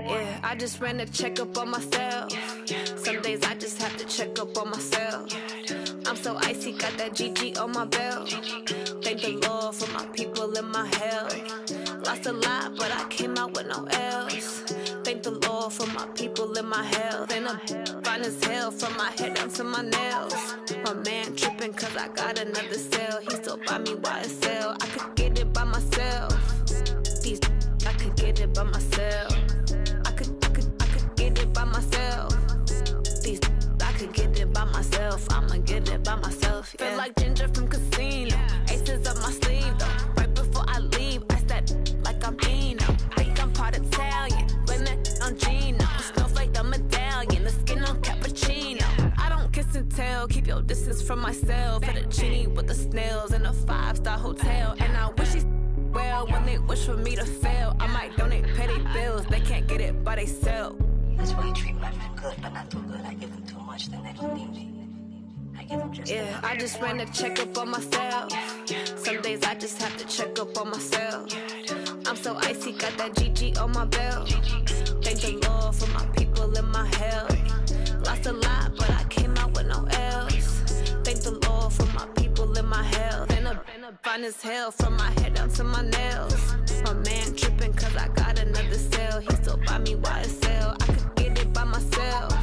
Speaker 7: Yeah, I just ran a checkup on myself. Some days I just have to check up on myself. I'm so icy, got that GG on my belt. Thank the Lord for my people in my health. Lost a lot, but I came out with no else. Thank the Lord for my people in my health. And I'm fine as hell from my head down to my nails. My man tripping cause I got another cell. He still buy me YSL. I could get it by myself. These I could get it by myself. I could get it by myself. These I could get it by myself. I'ma get it by myself. Yeah. Feel like Ginger from Casino. Aces up my sleeve though. Right before I leave, I said like I'm Dino. Think I'm part Italian. Blame that on Gino. Snowflake the medallion. The skin on cappuccino. I don't kiss and tell. Keep your distance from myself. Fettuccine with the snails in a 5-star hotel. And I wish he's well when they wish for me to fail. I might donate petty bills. They can't get it by they sell.
Speaker 8: That's why you treat my men good, but not too good. I give them too much, then they don't need me. I give them just
Speaker 7: yeah, I just ran a checkup on myself. Some days I just have to check up on myself. I'm so icy, got that GG on my belt. Thank the Lord for my people in my health. Lost a lot, but I came out with no else. Thank the Lord for my people in my health. And I'm fine as hell from my head down to my nails. My man tripping cause I got another cell. He still buy me YSL. I could get it by myself.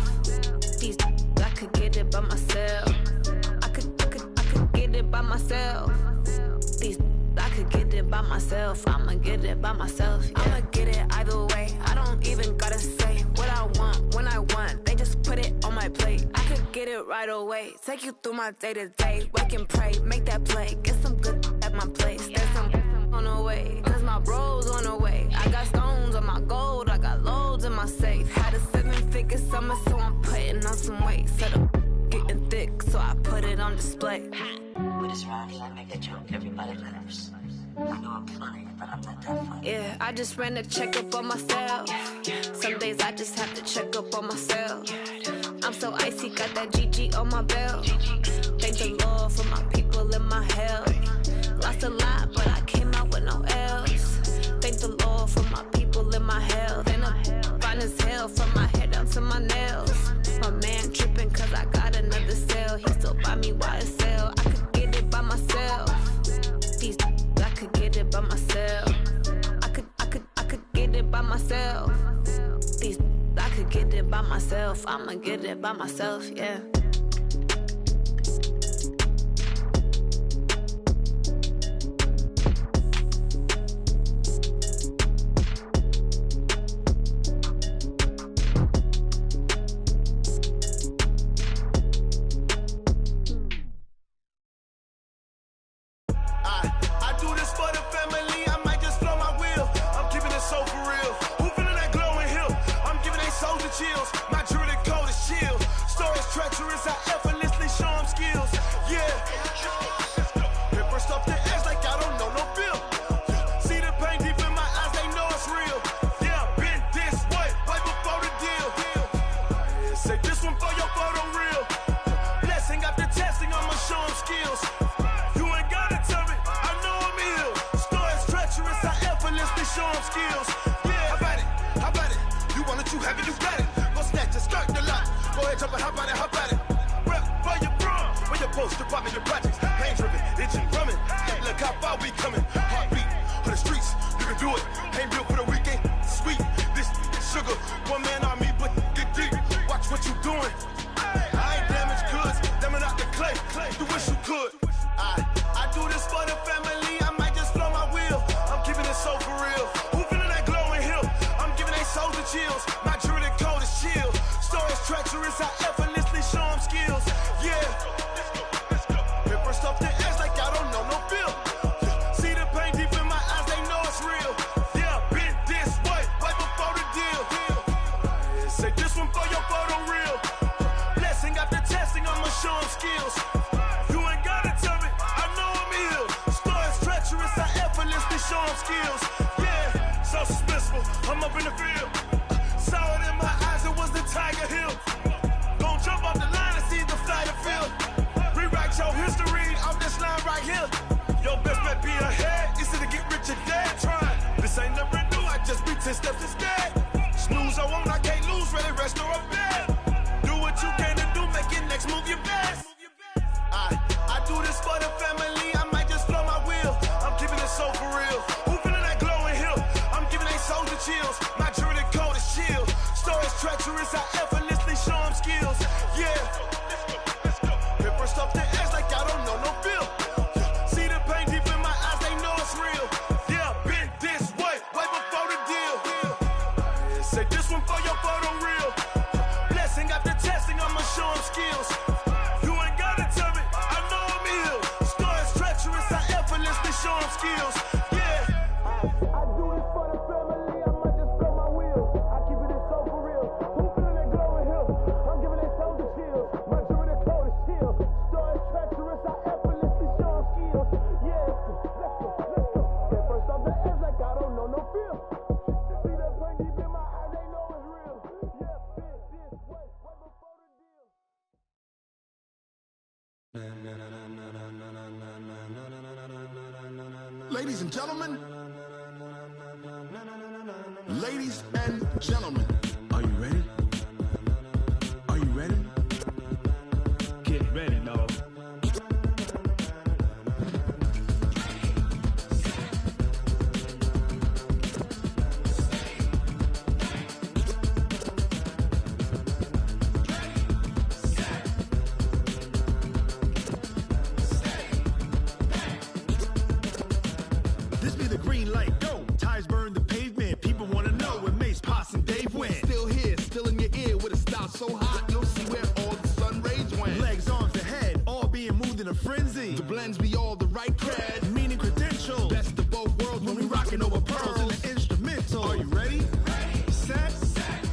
Speaker 7: These I could get it by myself. I could get it by myself. These I could get it by myself. I'ma get it by myself. Yeah. I'ma get it either way. I don't even gotta say what I want when I want. They just put it on my plate. I could get it right away. Take you through my day to day. Wake and pray, make that play. Get some good at my place. There's some on the way. Cause my bro's on the way. I got stones on my gold. I got loads in my safe. Had a 7-figure summer, so I'm putting on some weight. Set up getting thick, so I put it on display.
Speaker 8: With this round here, I make a joke, everybody laughs. I know I'm funny, but I'm not that funny.
Speaker 7: Yeah, I just ran a checkup on myself. Some days I just have to check up on myself. I'm so icy, got that GG on my belt. Thank the Lord for my people in my health. Lost a lot, but I came out with no else. Thank the Lord for my people in my health. And I'm fine as hell from my head down to my nails. My man tripping cause I got another cell. He still buy me YSL. I could get it by myself. get it by myself. I'ma get it by myself, yeah.
Speaker 9: Ladies and gentlemen, are you ready? Are you ready? Get ready, dog. This be the green light, go. Tires burn the pavement. People want to know where Mace, Potts, and Dave went. Still here, still in your ear with a style so hot, you'll see where all the sun rays went. Legs, arms, the head, all being moved in a frenzy. The blends be all the right cred, meaning credentials. Best of both worlds when we rockin' over pearls in the instrumental. Are you ready? Ready. Set.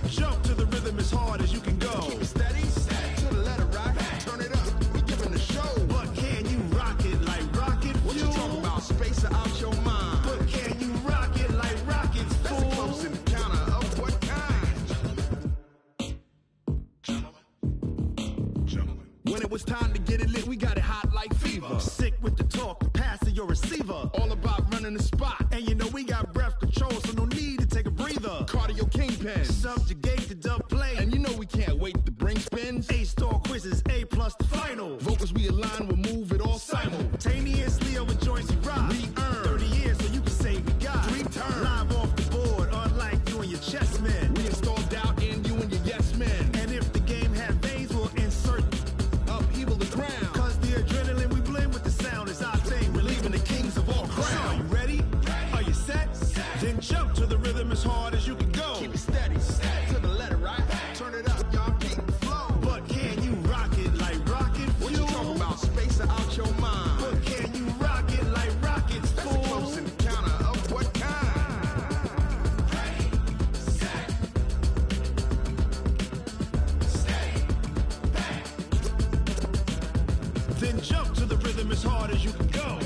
Speaker 9: Jump to the rhythm as hard as you can go. Keep it steady. To the letter rock. Turn it up. We giving the show. But can you rock it like rocket fuel? What you talking about? Space out your mind. But can you rock it like rockets, fool? That's a close encounter of what kind? Gentlemen. When it was time to get it lit, we got it hot like fever. Sick with the talk, passing your receiver. All about running the spot. And you know we got breath control, so no need to take a breather. Cardio kingpin. Subjugate the dub play. And you know we can't wait to bring spins. A-star quizzes, A+ the final. Vocals we align, we'll move it all simultaneously over joints we rock. We earn 30 years so you can say we got 3 turns. Live off the board, unlike you and your chess men. We installed doubt in you and your yes Then jump to the rhythm as hard as you can go.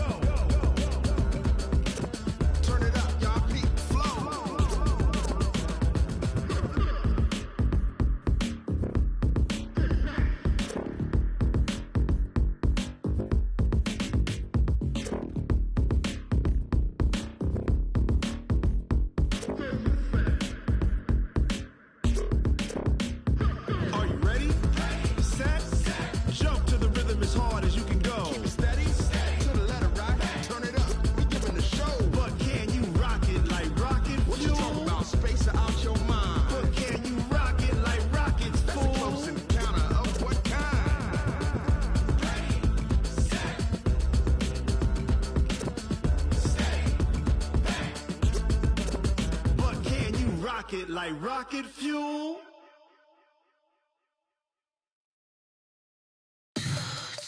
Speaker 9: Turn it up, y'all. Peak flow. Are you ready? Set. Jump to the rhythm as hard as you can go. Keep it steady. To the letter right. Turn it up. We giving the show. But can you rock it like rocket fuel? What you talking about? Space out your mind. But can you rock it like rockets, fool? That's a close encounter of what kind? Ready, set, stay back. But can you rock it like rocket fuel?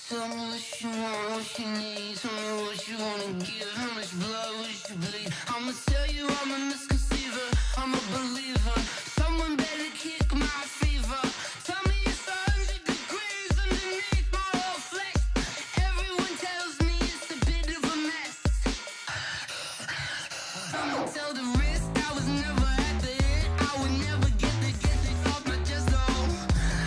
Speaker 5: Tell me what you want, what you need. Tell me what you wanna give. How much blood would you bleed? I'ma tell you I'm a misconceiver. I'm a believer. Someone better kick my fever. Tell me it's 100 degrees underneath my whole flesh. Everyone tells me it's a bit of a mess. I'ma tell the risk I was never at the end. I would never get it off my chest though.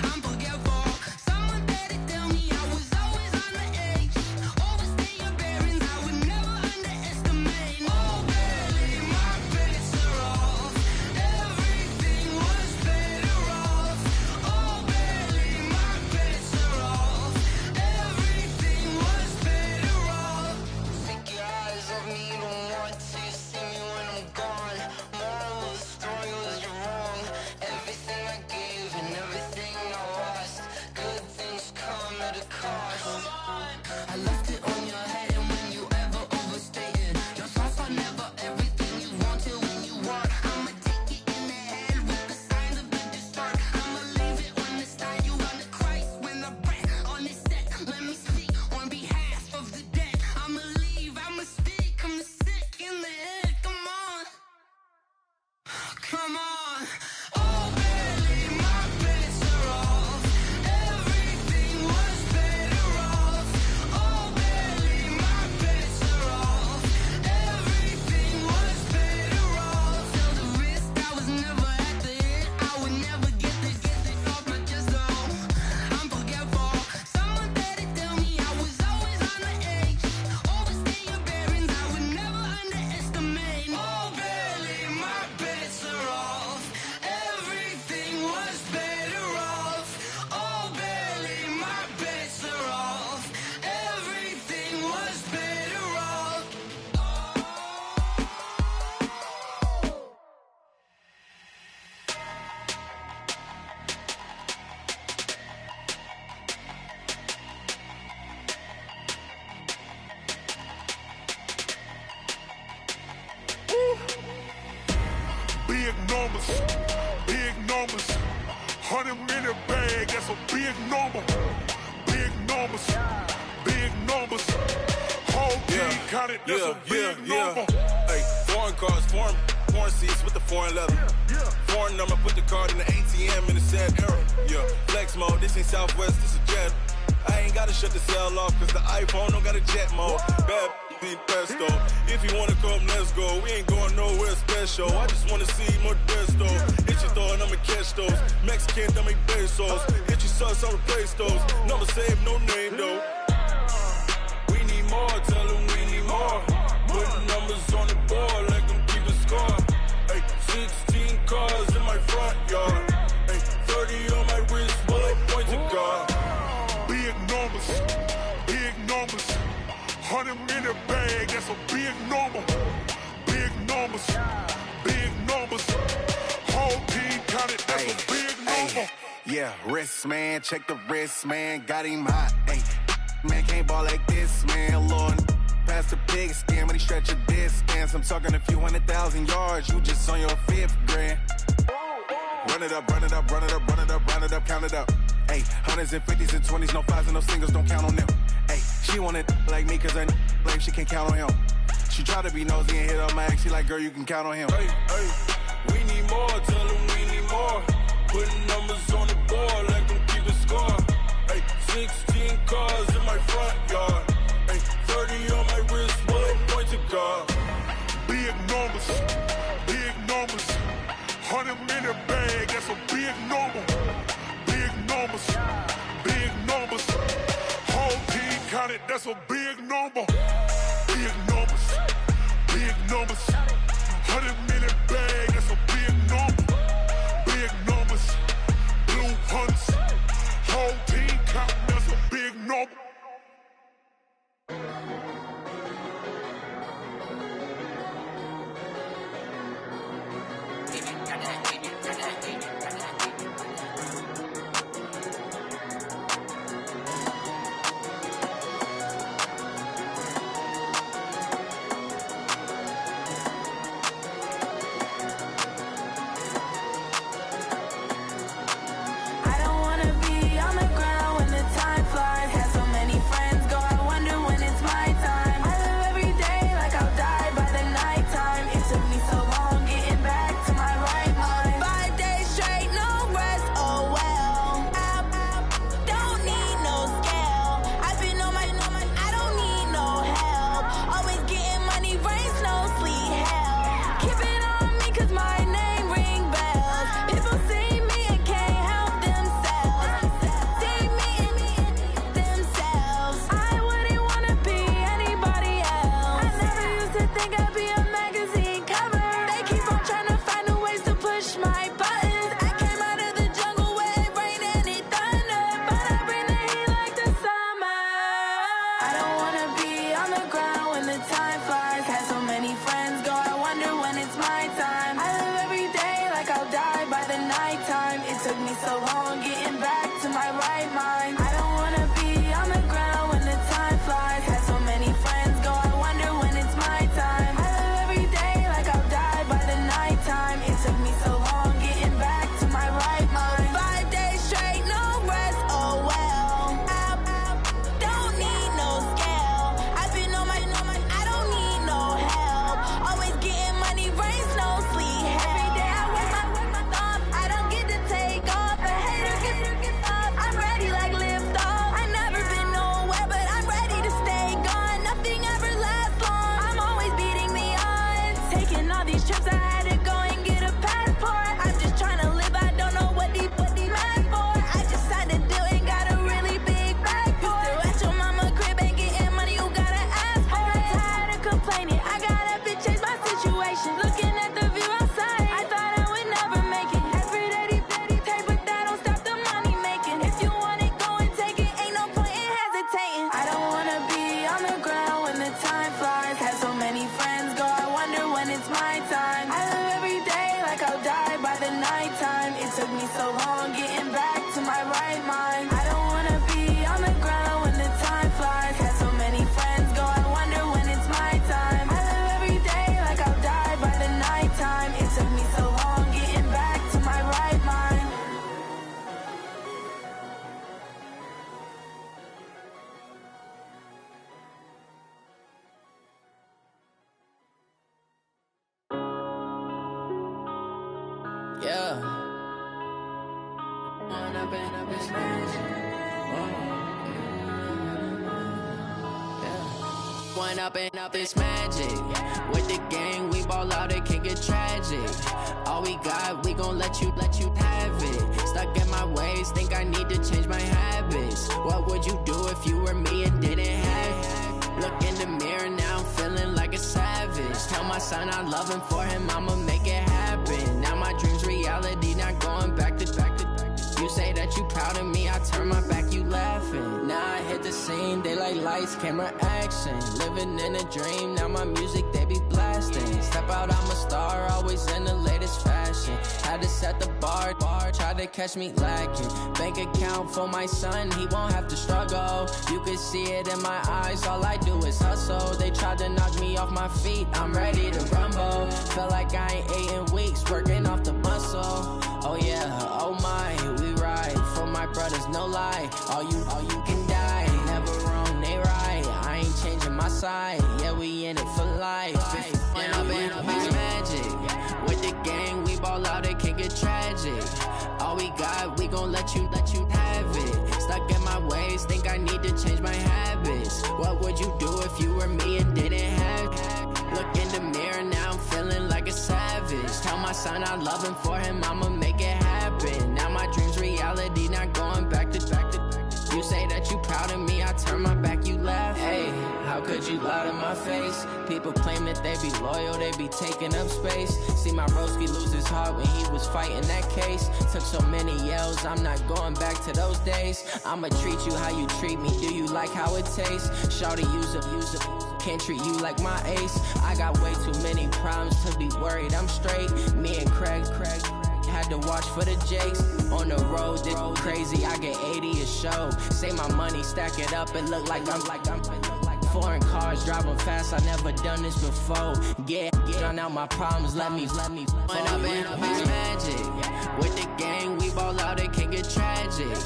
Speaker 5: I'm forgetful. Someone better tell me I was always on the edge. Overstay your bearings, I would never underestimate. Oh, barely, my bets are off. Everything was better off. Oh, barely, my bets are off. Everything was better off. Take your eyes off me, don't want to see me when I'm gone. Moral of the story was you're wrong. Everything I gave and everything I lost. Good things come at a cost. I left it on your head, and when you ever overstay it, your thoughts are never everything you want till when you want. I'ma take it in the head with the signs of the distort. I'ma leave it on the side. You on the Christ when the breath on this set. Let me speak on behalf of the dead. I'ma leave, I'ma speak. I'm sick in the head. Come on, come on. Oh, barely, my bets are off. Everything was better off. Oh, barely, my bets are off. Everything was better off. Till the risk I was never at the end. I would never get it off my chest though. I'm forgetful. Someone better tell me I was always on the edge. Overstay your bearings, I would never underestimate. Oh, barely, my bets are off. Everything was better off. Oh, barely, my bets are off. Everything was better off.
Speaker 9: Big numbers, big numbers. 100-minute bag, that's a big number. Big numbers, big numbers. Whole team counted, that's a big number.
Speaker 10: Hey, foreign cars, foreign seats with the foreign leather. Foreign number, put the card in the ATM in the sad era. Yeah, flex mode, this ain't Southwest, this is Jet. I ain't gotta shut the cell off, cause the iPhone don't got a jet mode. Bad need pesto. If you wanna come, let's go. We ain't going nowhere special. I just wanna see more desto. Hit your throw and I'ma catch those. Mexican, don't make pesos. Hit your sauce, I'll replace those. Number save, no name though. We need more, tell them we need more. Putting numbers on the board like I'm keeping score. Hey, 16 cars in my front yard. Hey, 30 on my wrist, bullet pointed guard.
Speaker 9: Big numbers, big numbers. 100-minute bag, that's a big number. Big numbers, big numbers. Whole team counted, that's a big number.
Speaker 11: Yeah, wrist man, check the wrist man, got him hot. Ay, man can't ball like this, man. Lord, past the pig skin when he stretch a distance. I'm talking a few 100,000 yards, you just on your 5th grand. Run it up, run it up, run it up, run it up, run it up, count it up. Ay, hundreds and 50s and 20s, no 5s and no singles, don't count on them. Ay, she want it like me cause her like she can't count on him. She try to be nosy and hit up my ex, she like, girl, you can count on him.
Speaker 10: Hey, hey, we need more, tell them we need more. Putting numbers on the board like I'm keeping score. Hey, 16 cars in my front
Speaker 9: numbers, big numbers. Whole team counted, that's a big number. Big numbers, big numbers. 100 million bag, that's a big number. Big numbers, blue hunts. Whole team counting, that's a big number.
Speaker 12: Up this magic. With the gang, we ball out, it can get tragic. All we got, we gon' let you have it. Stuck in my ways, think I need to change my habits. What would you do if you were me and didn't have it? Look in the mirror, now I'm feeling like a savage. Tell my son I love him, for him I'ma make it happen. Now my dream's reality, not going back to. You say that you proud of me, I turn my back, you laughing. Now I hit the scene, they like lights, camera, action. Living in a dream, now my music, they be blasting. Step out, I'm a star, always in the latest fashion. Had to set the bar, try to catch me lacking. Bank account for my son, he won't have to struggle. You can see it in my eyes, all I do is hustle. They tried to knock me off my feet, I'm ready to rumble. Feel like I ain't ate in weeks, working off the muscle. Oh yeah, oh my, we ride for my brothers, no lie. All you can die, never wrong, they right. I ain't changing my side, yeah, we in it for life. When up in it's magic. With the gang, we ball out, it can get tragic. All we got, we gon' let you have it. Stuck in my ways, think I need to change my habits. What would you do if you were me and didn't have it? Look in the mirror, now I'm feeling like a savage. Tell my son I love him, for him I'ma make it happen. Now my dream's reality, not going back to. You say that you proud of me, I turn my back, you laugh. Hey, how could you lie to my face? People claim that they be loyal, they be taking up space. See my broski lose his heart when he was fighting that case. Took so many yells, I'm not going back to those days. I'ma treat you how you treat me, do you like how it tastes? Shawty, use up, can't treat you like my ace. I got way too many problems to be worried, I'm straight. Me and Craig had to watch for the Jakes. On the road, this crazy, I get 80 a show. Say my money, stack it up, and look like I'm foreign cars, driving fast, I never done this before. Get on out my problems, let me When up in magic, with the gang, we ball out, it can get tragic.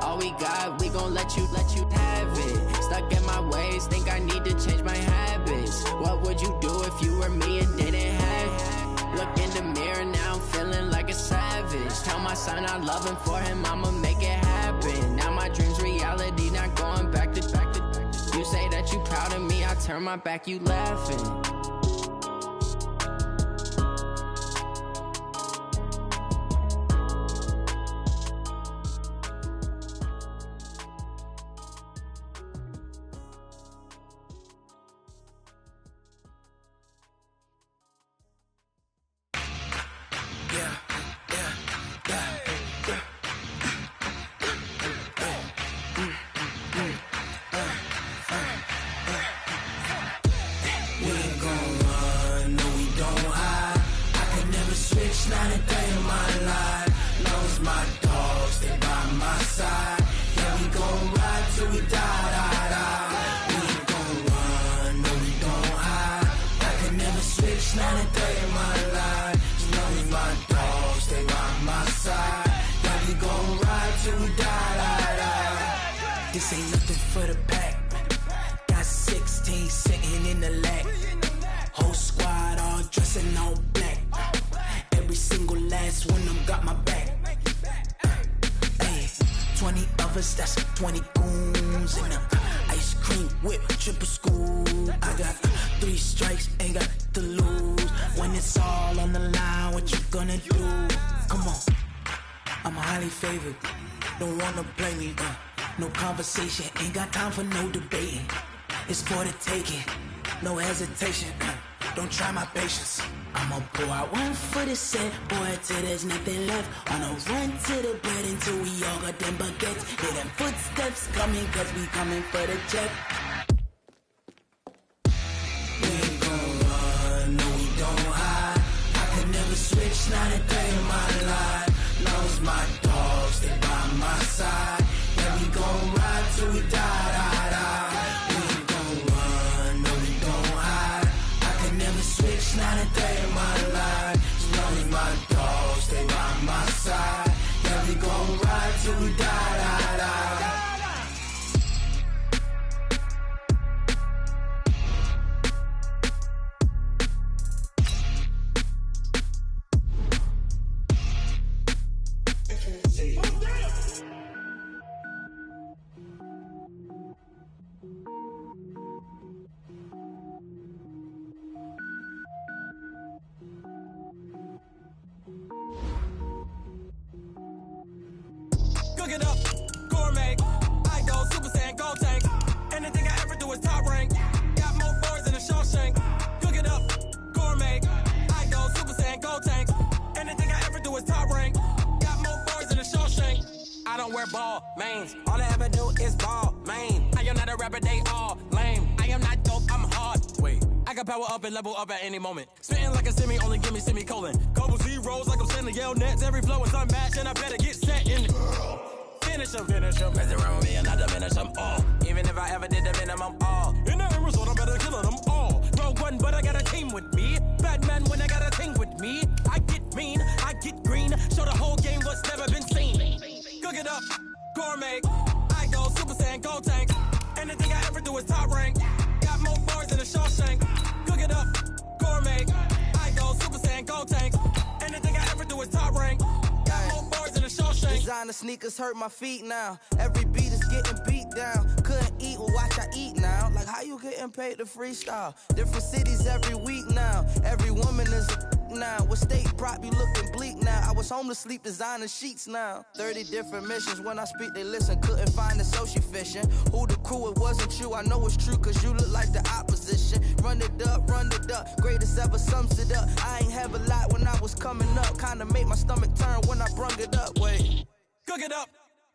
Speaker 12: All we got, we gon' let you have it. Stuck in my ways, think I need to change my habits. What would you do if you were me and didn't have it? Look in the mirror now, I'm feeling like a savage. Tell my son I love him, for him I'ma make it happen. Now my dream's reality, not going back to. You say that you proud of me, I turn my back, you laughing.
Speaker 5: This ain't nothing for the pack. Got 16 sitting in the lag. Whole squad all dressing all black. Every single last one of them got my back. Hey, 20 of us, that's 20 goons in the ice cream whip, triple scoop. I got 3 strikes, ain't got to lose. When it's all on the line, what you gonna do? Come on, I'm highly favored. Don't wanna play me, no conversation, ain't got time for no debating. It's for the taking, no hesitation. Don't try my patience. I'ma pour out one for the set, boy, till there's nothing left. On a run to the bread until we all got them baguettes. Hear them footsteps coming, cause we coming for the check. We ain't gon' run, no we don't hide. I could never switch, not a day in my life. Long as my dogs stay by my side. Yeah, we gon' ride till we die. We ain't gon' run, no we don't hide. I could never switch, not a day in my life. As long as my dogs stay by my side. Yeah, we gon' ride till we die.
Speaker 10: Cook it up, gourmet. I go Super Saiyan, go tank. Anything I ever do is top rank. Got more boys than a Shawshank. Cook it up, gourmet. I go Super Saiyan, go tank. Anything I ever do is top rank. Got more boys than a Shawshank. I don't wear ball mains. All I ever do is ball main. I am not a rapper, they all lame. I am not dope, I'm hard. Wait, I can power up and level up at any moment. Spitting like a semi, only give me semicolon. Couple zeros like I'm sending yell nets. Every flow is unmatched and I better get set in it. Finish them. Mess around with me and I diminish them all. Even if I ever did the minimum, all. In the end result, I'm better killing them all. Rogue one, but I got a team with me. Batman when I got a team with me. I get mean, I get green. Show the whole game what's never been seen. Cook it up, gourmet. I go Super Saiyan, go tank. Anything I ever do is top rank. Got more boys than a Shawshank. Cook it up, gourmet. I go Super Saiyan, go tank. Anything I ever do is top rank. Got more boys than a Shawshank.
Speaker 13: Designer sneakers hurt my feet now. Every beat is getting beat down. Couldn't eat, well watch I eat now. Like how you getting paid to freestyle? Different cities every week now. Every woman is a now. With state prop, you looking bleak now. I was home to sleep, designing sheets now. 30 different missions. When I speak, they listen. Couldn't find the social fishing. Who the crew, it wasn't you. I know it's true, cause you look like the opposition. Run it up, greatest ever sums it up. I ain't have a lot when I was coming up. Kinda made my stomach turn when I brung it up. Wait.
Speaker 14: Cook it up,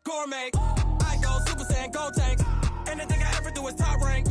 Speaker 14: gourmet. I go Super Saiyan, go tank. Anything I ever do is top rank.